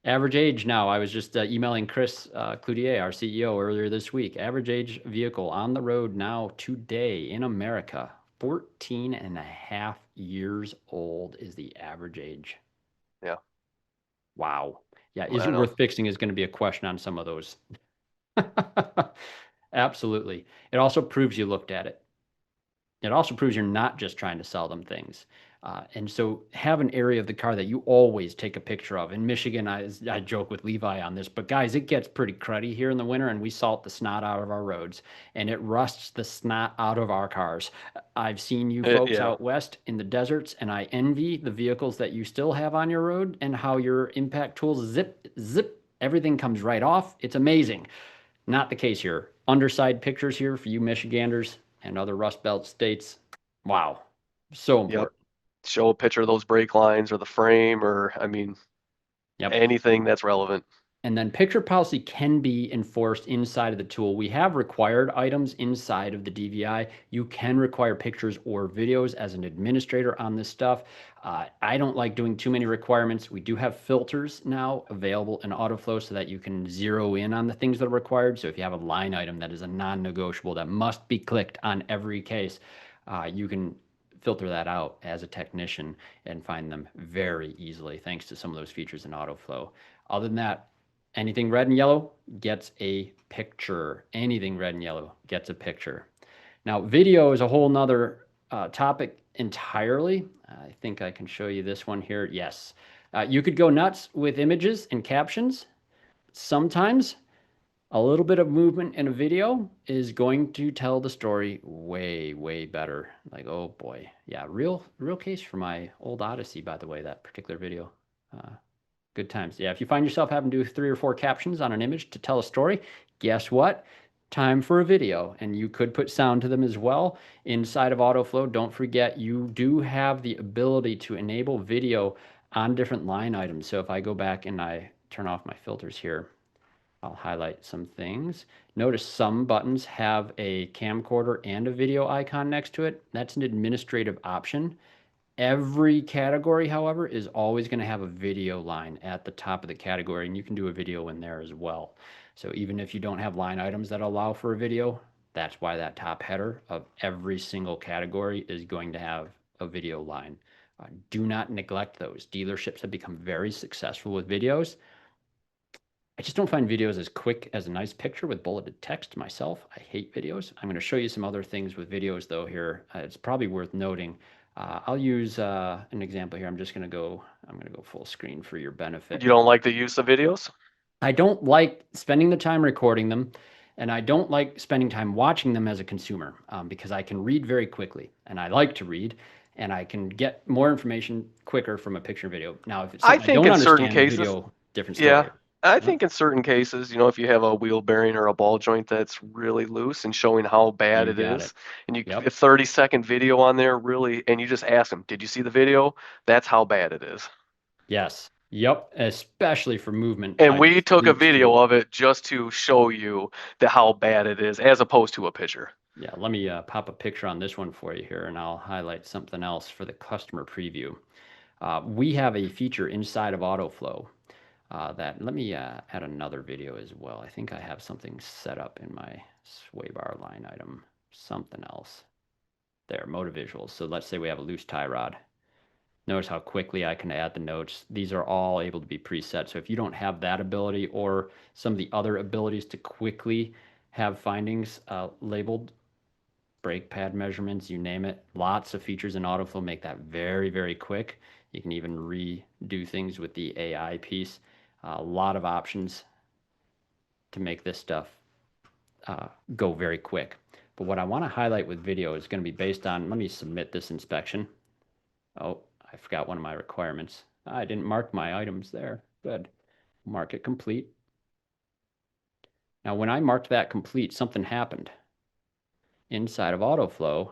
Average age now. I was just emailing Chris Cloutier, our CEO, earlier this week. Average age vehicle on the road now today in America, 14 and a half years old is the average age. yeah, Wow. Yeah. Is I it know. worth fixing is going to be a question on some of those. Absolutely. It also proves you looked at it. It also proves you're not just trying to sell them things. And so have an area of the car that you always take a picture of. In Michigan, I joke with Levi on this, but guys, it gets pretty cruddy here in the winter and we salt the snot out of our roads and it rusts the snot out of our cars. I've seen you folks Yeah, out west in the deserts and I envy the vehicles that you still have on your road and how your impact tools zip, everything comes right off. It's amazing. Not the case here. Underside pictures here for you Michiganders and other Rust Belt states. Wow. So yep. important. Show a picture of those brake lines or the frame, or I mean, Yep. anything that's relevant. And then picture policy can be enforced inside of the tool. We have required items inside of the DVI. You can require pictures or videos as an administrator on this stuff. I don't like doing too many requirements. We do have filters now available in Autoflow so that you can zero in on the things that are required. So if you have a line item that is a non-negotiable that must be clicked on every case, you can filter that out as a technician and find them very easily thanks to some of those features in Autoflow. Other than that, anything red and yellow gets a picture. Anything red and yellow gets a picture. Now, video is a whole nother topic entirely. I think I can show you this one here. Yes. You could go nuts with images and captions. Sometimes a little bit of movement in a video is going to tell the story way better. Like, oh boy. Yeah, real case for my old Odyssey, by the way, that particular video. Uh, Good times. Yeah, if you find yourself having to do 3 or 4 captions on an image to tell a story, guess what? Time for a video. And you could put sound to them as well. Inside of Autoflow, don't forget you do have the ability to enable video on different line items. So if I go back and I turn off my filters here, I'll highlight some things. Notice some buttons have a camcorder and a video icon next to it. That's an administrative option. Every category, however, is always going to have a video line at the top of the category, and you can do a video in there as well. So even if you don't have line items that allow for a video, that's why that top header of every single category is going to have a video line. Do not neglect those. Dealerships have become very successful with videos. I just don't find videos as quick as a nice picture with bulleted text myself. I hate videos. I'm going to show you some other things with videos though here. It's probably worth noting. I'll use an example here. I'm going to go full screen for your benefit. You don't like the use of videos? I don't like spending the time recording them, and I don't like spending time watching them as a consumer because I can read very quickly, and I like to read, and I can get more information quicker from a picture video. Now, if it's I something I think don't in certain understand, cases, video, different yeah. story. I Yep. think in certain cases, if you have a wheel bearing or a ball joint that's really loose and showing how bad You it got it. is, and a Yep. 30-second video on there really, and you just ask them, did you see the video? That's how bad it is. Yes. Yep. Especially for movement And we items, took a fleets video too. of it just to show you how bad it is, as opposed to a picture. Yeah. Let me pop a picture on this one for you here, and I'll highlight something else for the customer preview. We have a feature inside of Autoflow that let me add another video as well. I think I have something set up in my sway bar line item, something else. There, motor visuals. So let's say we have a loose tie rod. Notice how quickly I can add the notes. These are all able to be preset. So if you don't have that ability or some of the other abilities to quickly have findings labeled, brake pad measurements, you name it. Lots of features in Autoflow make that very, very quick. You can even redo things with the AI piece. A lot of options to make this stuff go very quick. But what I want to highlight with video is going to be based on, let me submit this inspection. Oh, I forgot one of my requirements. I didn't mark my items there. Good. Mark it complete. Now, when I marked that complete, something happened. Inside of Autoflow,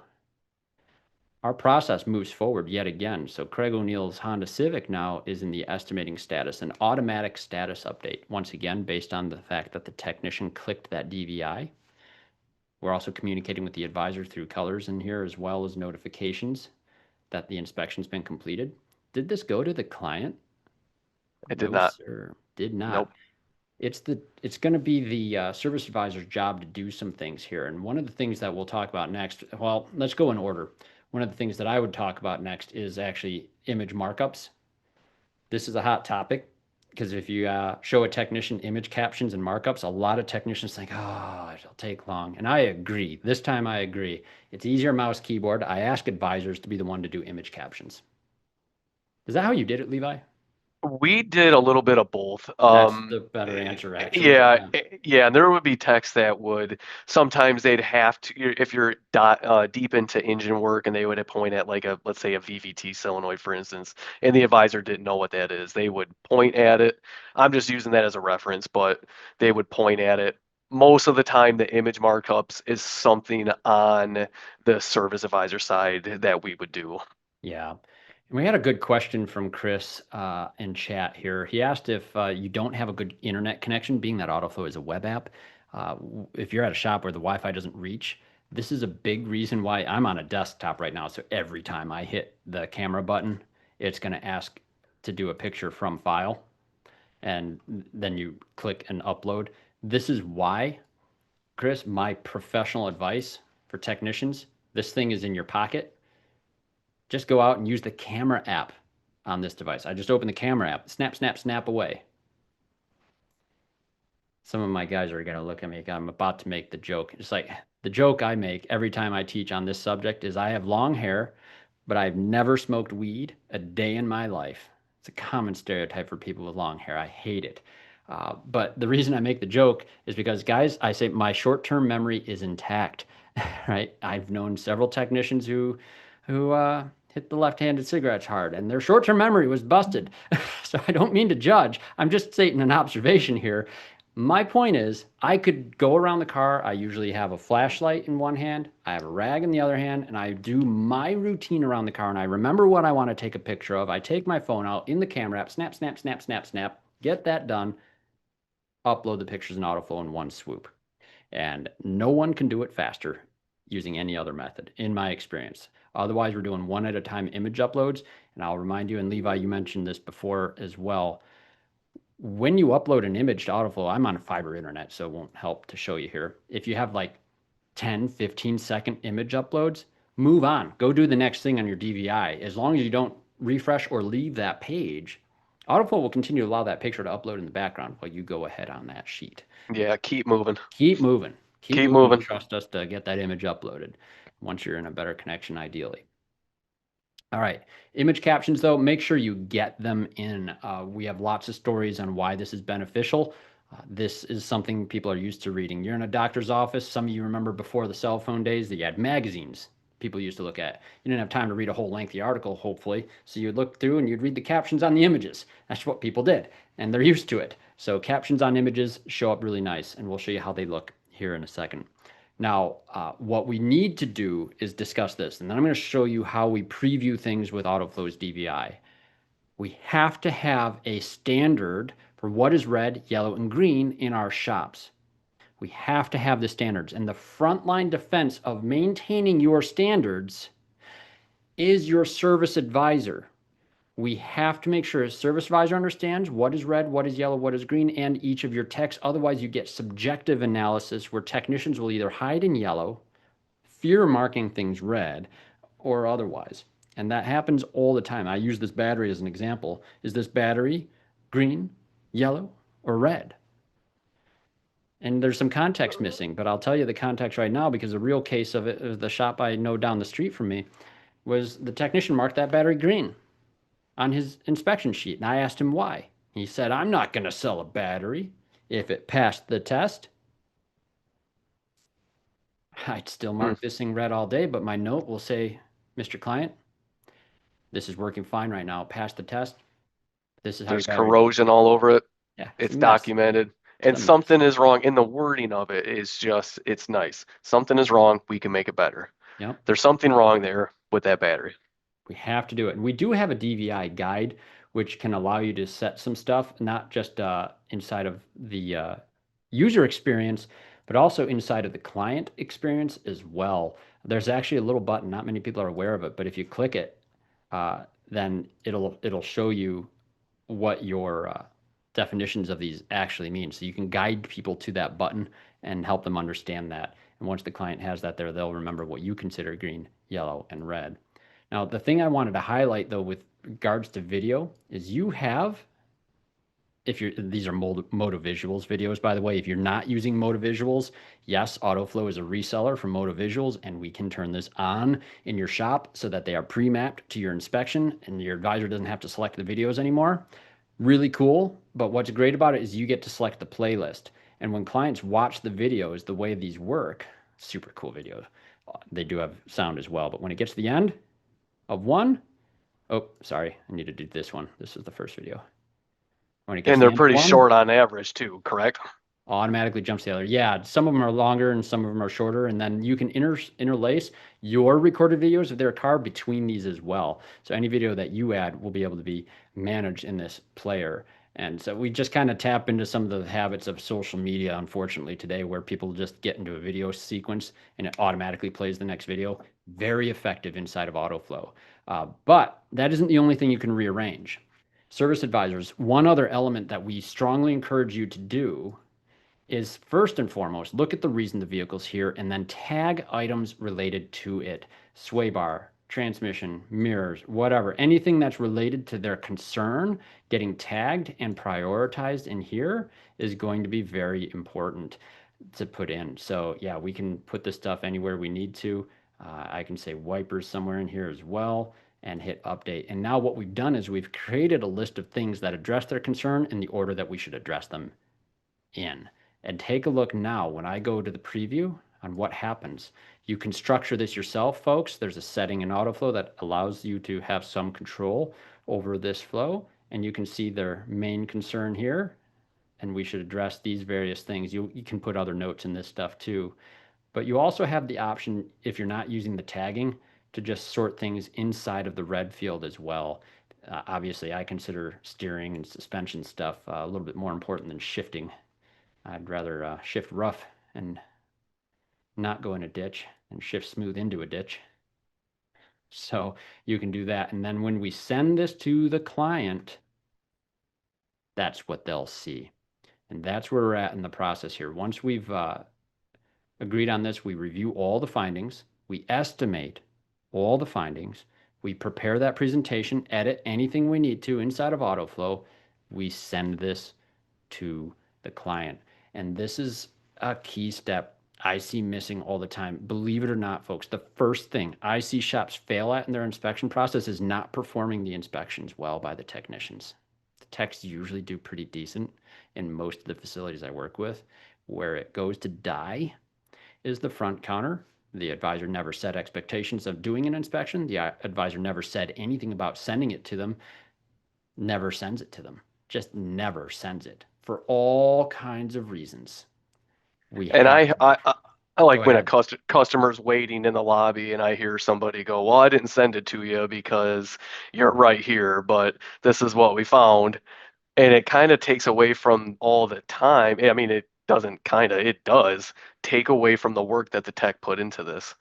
our process moves forward yet again. So Craig O'Neill's Honda Civic now is in the estimating status, an automatic status update. Once again, based on the fact that the technician clicked that DVI. We're also communicating with the advisor through colors in here, as well as notifications that the inspection's been completed. Did this go to the client? It did No, not. sir. Did not. Nope. It's going to be the service advisor's job to do some things here. And one of the things that we'll talk about next, well, let's go in order. One of the things that I would talk about next is actually image markups. This is a hot topic because if you show a technician image captions and markups, a lot of technicians think, oh, it'll take long. And I agree. This time I agree. It's easier mouse keyboard. I ask advisors to be the one to do image captions. Is that how you did it, Levi? We did a little bit of both. That's the better answer, actually. But Yeah, yeah. yeah, and there would be techs that would sometimes they'd have to if you're deep into engine work and they would point at like a let's say a VVT solenoid for instance, and the advisor didn't know what that is. They would point at it. I'm just using that as a reference, but they would point at it. Most of the time, the image markups is something on the service advisor side that we would do. Yeah. And we had a good question from Chris in chat here. He asked if you don't have a good internet connection, being that Autoflow is a web app. If you're at a shop where the Wi-Fi doesn't reach, this is a big reason why I'm on a desktop right now. So every time I hit the camera button, it's going to ask to do a picture from file. And then you click and upload. This is why, Chris, my professional advice for technicians, this thing is in your pocket. Just go out and use the camera app on this device. I just opened the camera app. Snap, snap, snap away. Some of my guys are going to look at me. I'm about to make the joke. It's like the joke I make every time I teach on this subject is I have long hair, but I've never smoked weed a day in my life. It's a common stereotype for people with long hair. I hate it. But the reason I make the joke is because, guys, I say my short-term memory is intact, right? I've known several technicians who hit the left-handed cigarettes hard, and their short-term memory was busted. So I don't mean to judge. I'm just stating an observation here. My point is, I could go around the car. I usually have a flashlight in one hand, I have a rag in the other hand, and I do my routine around the car. And I remember what I want to take a picture of. I take my phone out in the camera app, snap, snap, snap, snap, snap, get that done, upload the pictures in Autoflow in one swoop. And no one can do it faster using any other method, in my experience. Otherwise, we're doing one at a time image uploads. And I'll remind you, and Levi, you mentioned this before as well. When you upload an image to Autoflow, I'm on fiber internet, so it won't help to show you here. If you have like 10, 15-second image uploads, move on. Go do the next thing on your DVI. As long as you don't refresh or leave that page, Autoflow will continue to allow that picture to upload in the background while you go ahead on that sheet. Yeah, keep moving. Keep moving. Keep Keep moving and moving. trust us to get that image uploaded once you're in a better connection, ideally. All right, image captions though, make sure you get them in. We have lots of stories on why this is beneficial. This is something people are used to reading. You're in a doctor's office. Some of you remember before the cell phone days that you had magazines people used to look at. You didn't have time to read a whole lengthy article, hopefully. So you'd look through and you'd read the captions on the images. That's what people did, and they're used to it. So captions on images show up really nice, and we'll show you how they look here in a second. Now, what we need to do is discuss this, and then I'm going to show you how we preview things with Autoflow's DVI. We have to have a standard for what is red, yellow, and green in our shops. We have to have the standards, and the frontline defense of maintaining your standards is your service advisor. We have to make sure a service advisor understands what is red, what is yellow, what is green, and each of your techs. Otherwise, you get subjective analysis where technicians will either hide in yellow, fear marking things red, or otherwise. And that happens all the time. I use this battery as an example. Is this battery green, yellow, or red? And there's some context missing, but I'll tell you the context right now because the real case of it, the shop I know down the street from me, was the technician marked that battery green on his inspection sheet. And I asked him why. He said, I'm not going to sell a battery if it passed the test. I'd still Hmm. mark this thing red all day, but my note will say, Mr. Client, this is working fine right now. Pass the test. This is how your There's battery looks. corrosion all over it. Yeah, it's a It's mess. documented. It's And a mess. something is wrong. And the wording of it is just, it's nice. Something is wrong. We can make it better. Yep. There's something wrong there with that battery. We have to do it. And we do have a DVI guide, which can allow you to set some stuff, not just inside of the user experience, but also inside of the client experience as well. There's actually a little button, not many people are aware of it, but if you click it, then it'll show you what your definitions of these actually mean. So you can guide people to that button and help them understand that. And once the client has that there, they'll remember what you consider green, yellow, and red. Now, the thing I wanted to highlight though with regards to video is you have, if you're, these are Moto Visuals videos, by the way, if you're not using Moto Visuals, yes, Autoflow is a reseller for Moto Visuals, and we can turn this on in your shop so that they are pre-mapped to your inspection and your advisor doesn't have to select the videos anymore. Really cool, but what's great about it is you get to select the playlist. And when clients watch the videos, the way these work, super cool videos. They do have sound as well, but when it gets to the end of one, oh, sorry, I need to do this one. This is the first video. When it gets And to the they're end of pretty one, short on average too, correct? automatically jumps to the other. Yeah, some of them are longer and some of them are shorter, and then you can interlace your recorded videos of their car between these as well. So any video that you add will be able to be managed in this player. And so we just kind of tap into some of the habits of social media, unfortunately, today, where people just get into a video sequence and it automatically plays the next video. Very effective inside of Autoflow. But that isn't the only thing you can rearrange. Service advisors, one other element that we strongly encourage you to do is first and foremost, look at the reason the vehicle's here and then tag items related to it. Sway bar, transmission, mirrors, whatever. Anything that's related to their concern getting tagged and prioritized in here is going to be very important to put in. So yeah, we can put this stuff anywhere we need to. I can say wipers somewhere in here as well and hit update. And now what we've done is we've created a list of things that address their concern in the order that we should address them in. And take a look now when I go to the preview on what happens. You can structure this yourself, folks. There's a setting in Autoflow that allows you to have some control over this flow, and you can see their main concern here, and we should address these various things. You can put other notes in this stuff too, but you also have the option, if you're not using the tagging, to just sort things inside of the red field as well. Obviously, I consider steering and suspension stuff a little bit more important than shifting. I'd rather shift rough and not go in a ditch and shift smooth into a ditch. So you can do that. And then when we send this to the client, that's what they'll see. And that's where we're at in the process here. Once we've agreed on this, we review all the findings, we estimate all the findings, we prepare that presentation, edit anything we need to inside of Autoflow, we send this to the client. And this is a key step I see missing all the time. Believe it or not, folks, the first thing I see shops fail at in their inspection process is not performing the inspections well by the technicians. The techs usually do pretty decent in most of the facilities I work with. Where it goes to die is the front counter. The advisor never set expectations of doing an inspection. The advisor never said anything about sending it to them, never sends it to them, just never sends it for all kinds of reasons. We And have I to I I I go like when a ahead. customer's waiting in the lobby and I hear somebody go, "Well, I didn't send it to you because you're right here, but this is what we found." And it kind of takes away from all the time. I mean, it doesn't kind of, it does take away from the work that the tech put into this.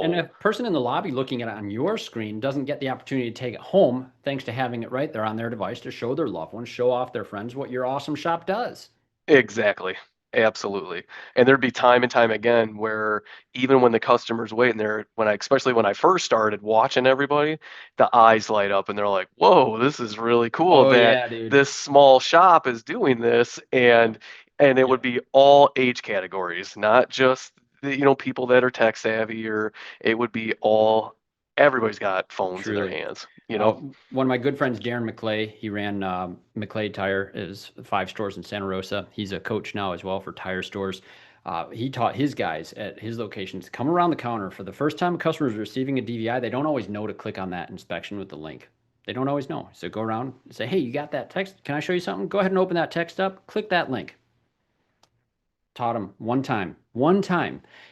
And So a person in the lobby looking at it on your screen doesn't get the opportunity to take it home thanks to having it right there on their device to show their loved ones, show off their friends what your awesome shop does. exactly. Absolutely. And there'd be time and time again where even when the customer's waiting there, especially when I first started watching everybody, the eyes light up and they're like, whoa, this is really cool Oh that yeah, dude. this small shop is doing this. And And it would Yep, be all age categories, not just people that are tech savvy, or it would be all everybody's got phones in their truly. hands. One of my good friends, Darren McClay, he ran McClay Tire, is 5 stores in Santa Rosa. He's a coach now as well for tire stores. He taught his guys at his locations to come around the counter. For the first time a customer is receiving a DVI, they don't always know to click on that inspection with the link. They don't always know. So go around and say, hey, you got that text? Can I show you something? Go ahead and open that text up. Click that link. Taught them one time,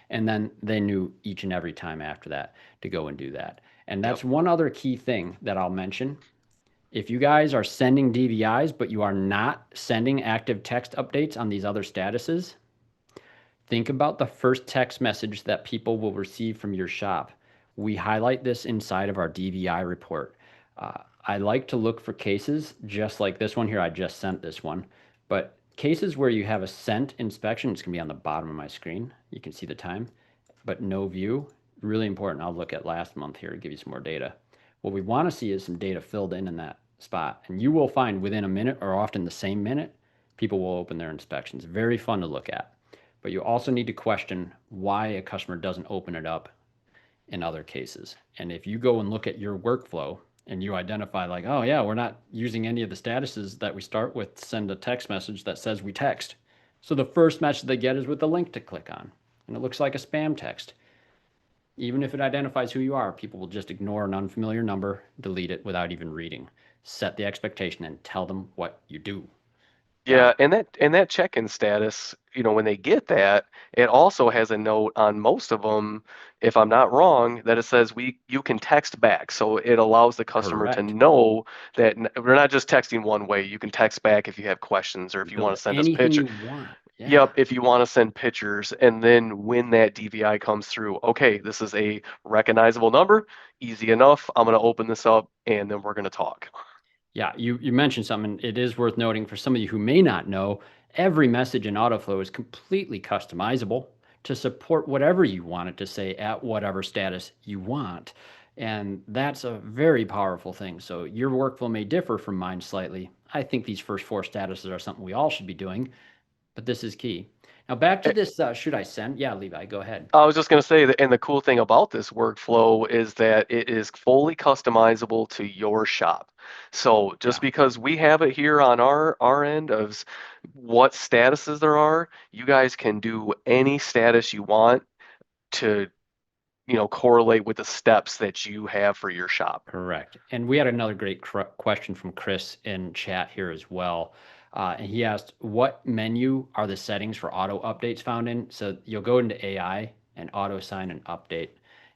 and then they knew each and every time after that to go and do that. And Yep. that's one other key thing that I'll mention. If you guys are sending DVIs, but you are not sending active text updates on these other statuses, think about the first text message that people will receive from your shop. We highlight this inside of our DVI report. I like to look for cases just like this one here. I just sent this one, but cases where you have a sent inspection, it's going to be on the bottom of my screen. You can see the time, but no view. Really important. I'll look at last month here to give you some more data. What we want to see is some data filled in that spot. And you will find within a minute or often the same minute, people will open their inspections. Very fun to look at. But you also need to question why a customer doesn't open it up in other cases. And if you go and look at your workflow and you identify like, oh yeah, we're not using any of the statuses that we start with to send a text message that says we text. So the first message they get is with the link to click on. And it looks like a spam text. Even if it identifies who you are, people will just ignore an unfamiliar number, delete it without even reading. Set the expectation and tell them what you do. Yeah, Now, and that check-in status, when they get that, it also has a note on most of them, if I'm not wrong, that it says you can text back. So it allows the customer to correct. know that we're not just texting one way. You can text back if you have questions or if you want Build to send us anything pictures. you want. Yeah. Yep, if you want to send pictures, and then when that DVI comes through, okay, this is a recognizable number, easy enough. I'm going to open this up and then we're going to talk. Yeah, you mentioned something. It is worth noting for some of you who may not know, every message in Autoflow is completely customizable to support whatever you want it to say at whatever status you want. And that's a very powerful thing. So your workflow may differ from mine slightly. I think these first 4 statuses are something we all should be doing, but this is key. Now back to this, should I send? Yeah, Levi, go ahead. I was just going to say that, and the cool thing about this workflow is that it is fully customizable to your shop. So just Yeah, because we have it here on our end of what statuses there are, you guys can do any status you want to, correlate with the steps that you have for your shop. correct. And we had another great question from Chris in chat here as well. And he asked, what menu are the settings for auto updates found in? So you'll go into AI and auto assign an update.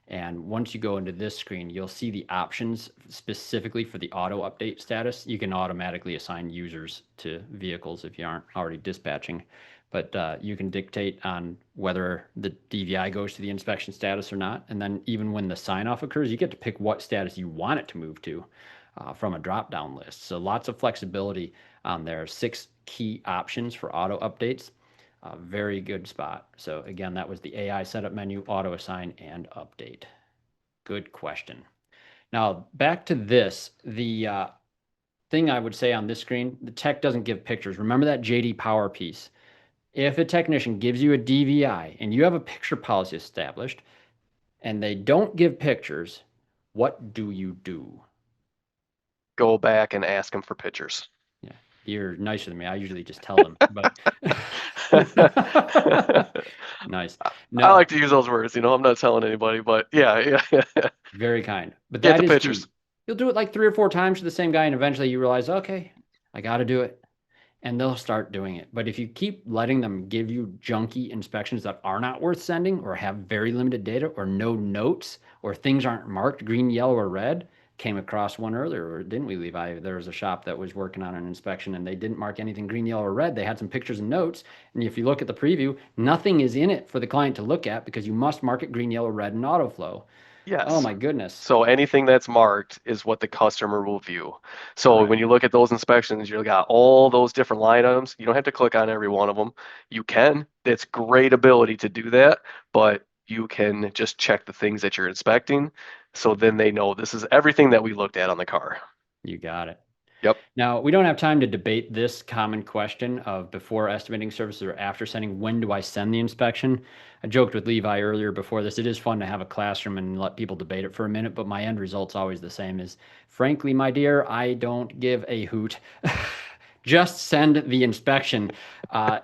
And once you go into this screen, you'll see the options specifically for the auto update status. You can automatically assign users to vehicles if you aren't already dispatching. But you can dictate on whether the DVI goes to the inspection status or not. And then even when the sign off occurs, you get to pick what status you want it to move to from a drop down list. So lots of flexibility on there. 6 key options for auto updates. Very good spot. So again, that was the AI setup menu, auto assign, and update. Good question. Now back to this. The thing I would say on this screen, the tech doesn't give pictures. Remember that JD Power piece. If a technician gives you a DVI and you have a picture policy established and they don't give pictures, what do you do? Go back and ask them for pictures. Yeah, you're nicer than me. I usually just tell them, but nice. I No, like to use those words, I'm not telling anybody, but yeah, yeah. very kind. But Get that the is pictures. key. You'll do it like 3 or 4 times to the same guy, and eventually you realize, okay, I got to do it. And they'll start doing it. But if you keep letting them give you junky inspections that are not worth sending or have very limited data or no notes or things aren't marked green, yellow, or red, came across one earlier, or didn't we, Levi? There was a shop that was working on an inspection and they didn't mark anything green, yellow, or red. They had some pictures and notes. And if you look at the preview, nothing is in it for the client to look at because you must mark it green, yellow, red in Autoflow. Oh Yes. my goodness. So anything that's marked is what the customer will view. So when Correct. you look at those inspections, you've got all those different line items. You don't have to click on every one of them. You can. It's great ability to do that, but you can just check the things that you're inspecting. So then they know this is everything that we looked at on the car. You got it. Yep. Now, we don't have time to debate this common question of before estimating services or after sending, when do I send the inspection? I joked with Levi earlier before this. It is fun to have a classroom and let people debate it for a minute, but my end result's always the same is, frankly, my dear, I don't give a hoot. Just send the inspection.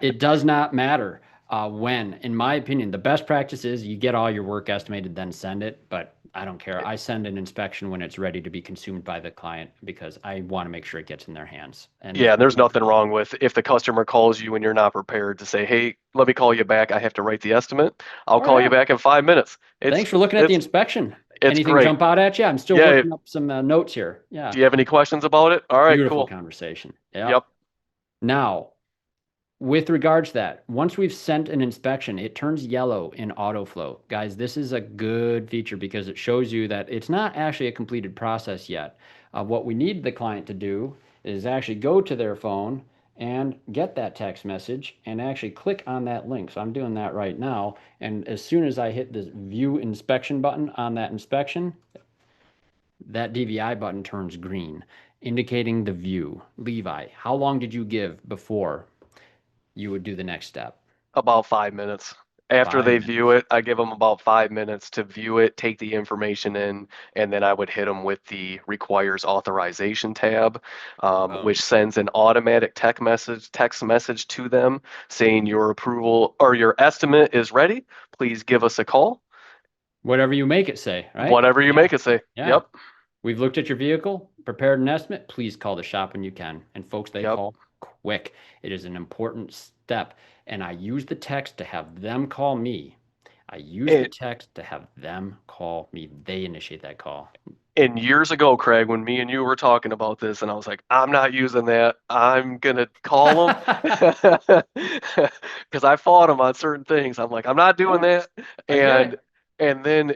It does not matter when. In my opinion, the best practice is you get all your work estimated, then send it. But I don't care. I send an inspection when it's ready to be consumed by the client because I want to make sure it gets in their hands. And if Yeah, and there's nothing wrong with if the customer calls you and you're not prepared to say, "Hey, let me call you back. I have to write the estimate." I'll oh call you yeah, back in 5 minutes. It's thanks for looking at the it's inspection. it's Anything great. jump out at you? I'm still Yeah. working up some notes here. Yeah, Do you have any questions about it? All right, beautiful cool. conversation. Yeah. Yep. Now, with regards to that, once we've sent an inspection, it turns yellow in Autoflow. Guys, this is a good feature because it shows you that it's not actually a completed process yet. What we need the client to do is actually go to their phone and get that text message and actually click on that link. So I'm doing that right now. And as soon as I hit this view inspection button on that inspection, that DVI button turns green, indicating the view. Levi, how long did you give before you would do the next step? About 5 minutes. After Five they view minutes. it, I give them about 5 minutes to view it, take the information in, and then I would hit them with the requires authorization tab, which Boom. sends an automatic text message to them saying your approval or your estimate is ready. Please give us a call. Whatever you make it say, right? Whatever you Yeah. make it say. Yeah. Yep. We've looked at your vehicle, prepared an estimate. Please call the shop when you can. And folks, they Yep. call quick. It is an important step. And I use the text to have them call me. I use the And, text to have them call me. They initiate that call. and years ago, Craig, when me and you were talking about this, and I was like, I'm not using that. I'm gonna call them because I fought them on certain things. I'm like, I'm not doing Yeah, that. I get And it. and then,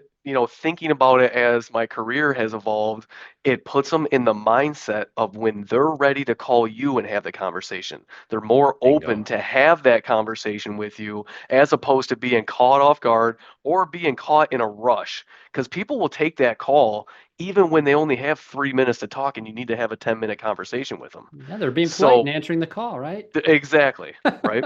thinking about it as my career has evolved, it puts them in the mindset of when they're ready to call you and have the conversation. They're more open Bingo. to have that conversation with you as opposed to being caught off guard or being caught in a rush. Because people will take that call even when they only have 3 minutes to talk and you need to have a 10-minute conversation with them. Yeah, they're being polite and So, answering the call, right? exactly, right?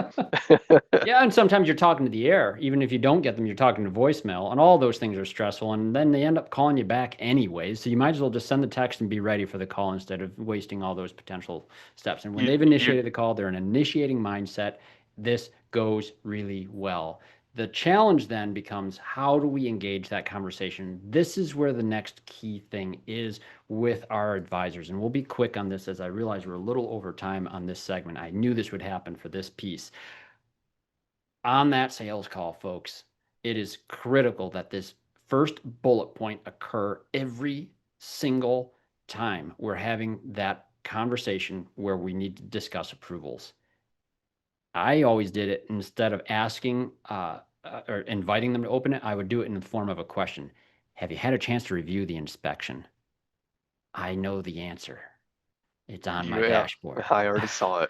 Yeah, and sometimes you're talking to the air. Even if you don't get them, you're talking to voicemail, and all those things are stressful. And then they end up calling you back anyways. So you might as well just send the text and be ready for the call instead of wasting all those potential steps. And when You, they've you, initiated the call, they're in an initiating mindset. This goes really well. The challenge then becomes, how do we engage that conversation? This is where the next key thing is with our advisors. And we'll be quick on this as I realize we're a little over time on this segment. I knew this would happen for this piece. On that sales call, folks, it is critical that this first bullet point occur every single time we're having that conversation where we need to discuss approvals. I always did it instead of asking or inviting them to open it, I would do it in the form of a question. Have you had a chance to review the inspection? I know the answer. It's on my yeah, dashboard. I already saw it.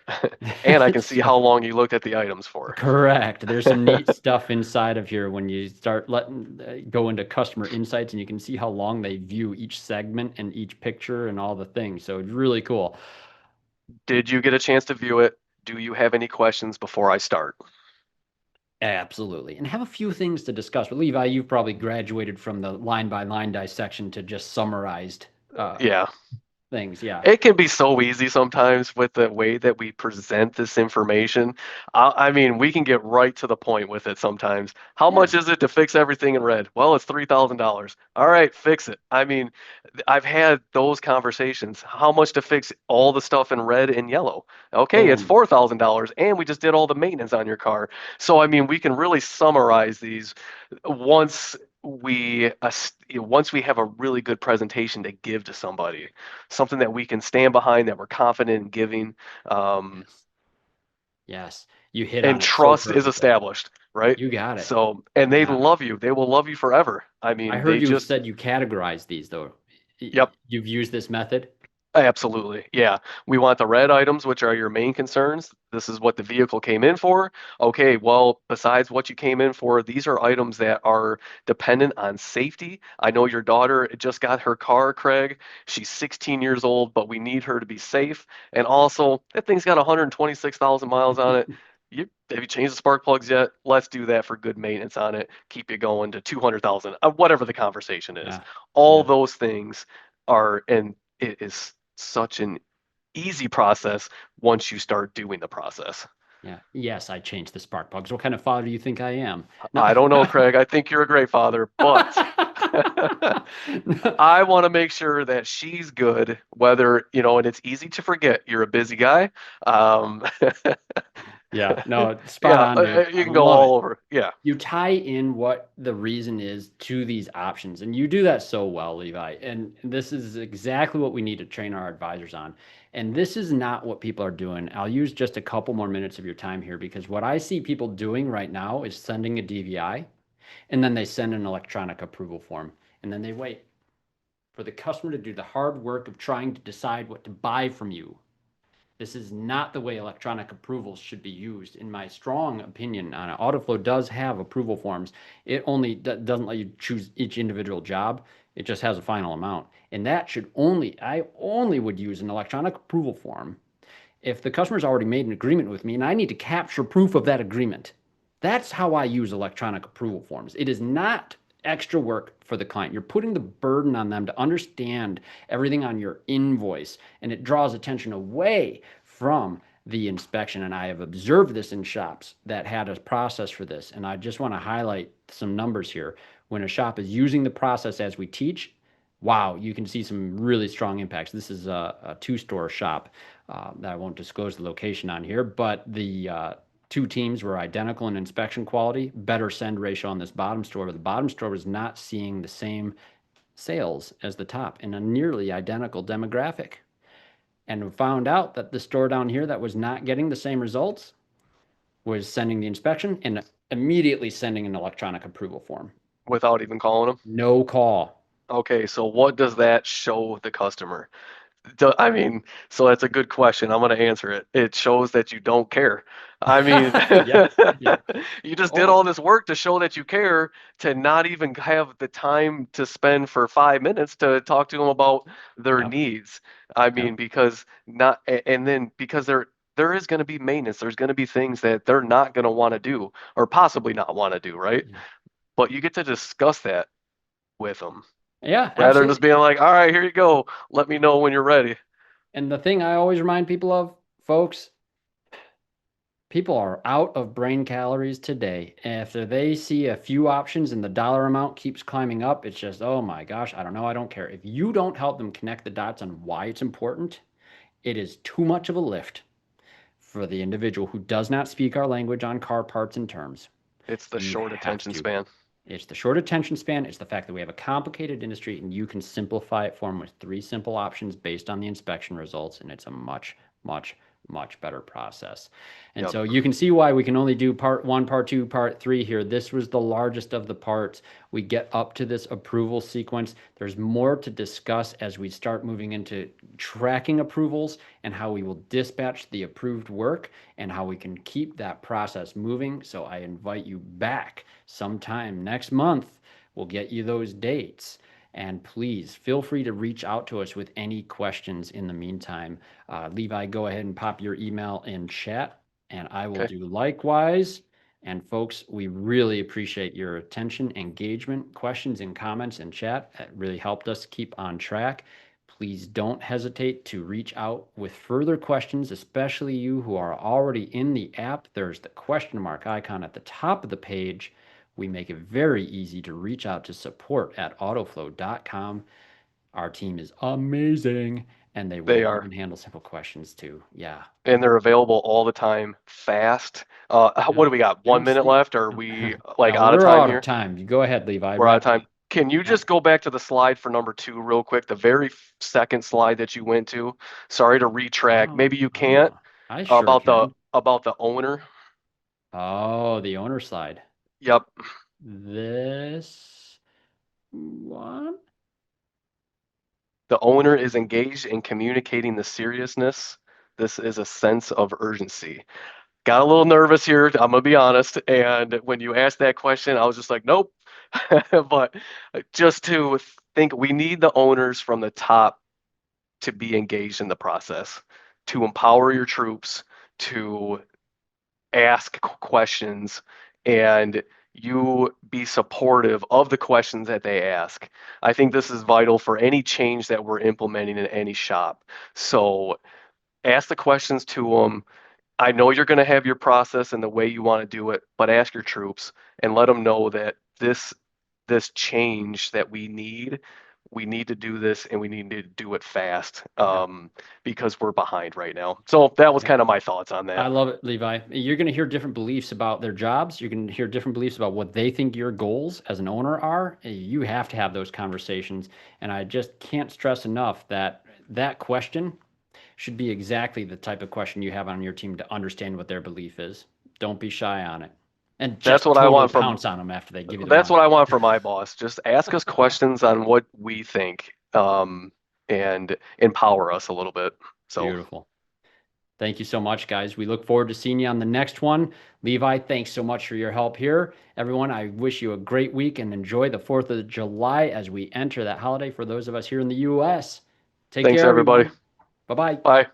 And I can see So how long you looked at the items for. correct. There's some neat stuff inside of here when you start letting go into customer insights and you can see how long they view each segment and each picture and all the things. So it's really cool. Did you get a chance to view it? Do you have any questions before I start? Absolutely. And have a few things to discuss. But Levi, you've probably graduated from the line by line dissection to just summarized Yeah. things. Yeah. It can be so easy sometimes with the way that we present this information. I mean, we can get right to the point with it sometimes. How Yeah. much is it to fix everything in red? Well, it's $3,000. All right, fix it. I mean, I've had those conversations. How much to fix all the stuff in red and yellow? Okay, it's Boom. $4,000, and we just did all the maintenance on your car. So, I mean, we can really summarize these once once we have a really good presentation to give to somebody, something that we can stand behind, that we're confident in giving, um, Yes. Yes. You hit and on it so trust is perfectly. established, right? You got it. So, and they Yeah. love you. They will love you forever. I I mean, heard they you just, said you categorize these though. yep. You've used this method. Absolutely. Yeah. We want the red items, which are your main concerns. This is what the vehicle came in for. Okay, well, besides what you came in for, these are items that are dependent on safety. I know your daughter just got her car, Craig. She's 16 years old, but we need her to be safe. And also, that thing's got 126,000 miles on it. Have you changed the spark plugs yet? Let's do that for good maintenance on it. Keep you going to 200,000, whatever the conversation is. Yeah. All Yeah. those things are, and it is such an easy process once you start doing the process. Yeah. Yes, I changed the spark plugs. What kind of father do you think I am? No. I don't know, Craig. I think you're a great father, but I want to make sure that she's good, whether, and it's easy to forget you're a busy guy. Um, Yeah, no, spot yeah, on, dude. you I can go love it. all over. Yeah, You tie in what the reason is to these options, and you do that so well, Levi. And this is exactly what we need to train our advisors on. And this is not what people are doing. I'll use just a couple more minutes of your time here because what I see people doing right now is sending a DVI and then they send an electronic approval form and then they wait for the customer to do the hard work of trying to decide what to buy from you. This is not the way electronic approvals should be used. In my strong opinion on it, Autoflow does have approval forms. It only doesn't let you choose each individual job. It just has a final amount. And that should I only would use an electronic approval form if the customer's already made an agreement with me and I need to capture proof of that agreement. That's how I use electronic approval forms. It is not extra work for the client. You're putting the burden on them to understand everything on your invoice, and it draws attention away from the inspection. And I have observed this in shops that had a process for this. And I just want to highlight some numbers here. When a shop is using the process as we teach, wow, you can see some really strong impacts. This is a two-store shop that I won't disclose the location on here, but the two teams were identical in inspection quality, better send ratio on this bottom store, but the bottom store was not seeing the same sales as the top in a nearly identical demographic. And we found out that the store down here that was not getting the same results was sending the inspection and immediately sending an electronic approval form. without even calling them. No call. Okay, so what does that show the customer? I mean, so that's a good question. I'm going to answer it. It shows that you don't care. I mean, Yeah, yeah. you just did Oh, all this work to show that you care, to not even have the time to spend for 5 minutes to talk to them about their yep, needs. I yep. mean, because not, and then because there is going to be maintenance, there's going to be things that they're not going to want to do or possibly not want to do, right? Yeah, But you get to discuss that with them yeah, rather than just absolutely. being like, all right, here you go. Let me know when you're ready. And the thing I always remind people of, folks, people are out of brain calories today. After they see a few options and the dollar amount keeps climbing up, it's just, oh my gosh, I don't know, I don't care. If you don't help them connect the dots on why it's important, it is too much of a lift for the individual who does not speak our language on car parts and terms. It's the You short have attention to. span. It's the short attention span. It's the fact that we have a complicated industry and you can simplify it for them with three simple options based on the inspection results. And it's a much, much, much better process. And Yep. so you can see why we can only do part one, part two, part three here. This was the largest of the parts. We get up to this approval sequence. There's more to discuss as we start moving into tracking approvals and how we will dispatch the approved work and how we can keep that process moving. So I invite you back sometime next month. We'll get you those dates. And please feel free to reach out to us with any questions in the meantime. Levi, go ahead and pop your email in chat, and I will Okay. do likewise. And folks, we really appreciate your attention, engagement, questions, and comments in chat. It really helped us keep on track. Please don't hesitate to reach out with further questions, especially you who are already in the app. There's the question mark icon at the top of the page. We make it very easy to reach out to support@autoflow.com. Our team is amazing and they They will are. even handle simple questions too. Yeah. And they're available all the time, fast. Yeah. What do we got? 1 minute Absolutely. left? Are we like No, out of we're time out of here? time. You go ahead, Levi. We're out of Wrap it time. up. Can you Yep. just go back to the slide for number two real quick? The very second slide that you went to. Sorry to retrack. Oh, Maybe you can't. oh, I sure About can. the owner. Oh, the owner slide. Yep. This one. The owner is engaged in communicating the seriousness. This is a sense of urgency. Got a little nervous here, I'm gonna be honest. And when you asked that question, I was just like, nope. But just to think, we need the owners from the top to be engaged in the process, to empower your troops, to ask questions, and you be supportive of the questions that they ask. I think this is vital for any change that we're implementing in any shop. So ask the questions to them. I know you're going to have your process and the way you want to do it, but ask your troops and let them know that this change that we need to do this and we need to do it fast, Yeah. because we're behind right now. So that was Yeah. kind of my thoughts on I that. love it, Levi. You're going to hear different beliefs about their jobs. You're going to hear different beliefs about what they think your goals as an owner are. You have to have those conversations. And I just can't stress enough that that question should be exactly the type of question you have on your team to understand what their belief is. Don't be shy on it. And That's just what I totally want from pounce on them after they give you the that's wrong what I one. want from my boss. Just ask us questions on what we think, and empower us a little bit. So Beautiful. Thank you so much, guys. We look forward to seeing you on the next one. Levi, thanks so much for your help here. Everyone, I wish you a great week and enjoy the 4th of July as we enter that holiday for those of us here in the U.S. Take thanks, care, everybody. everyone. Bye bye. Bye.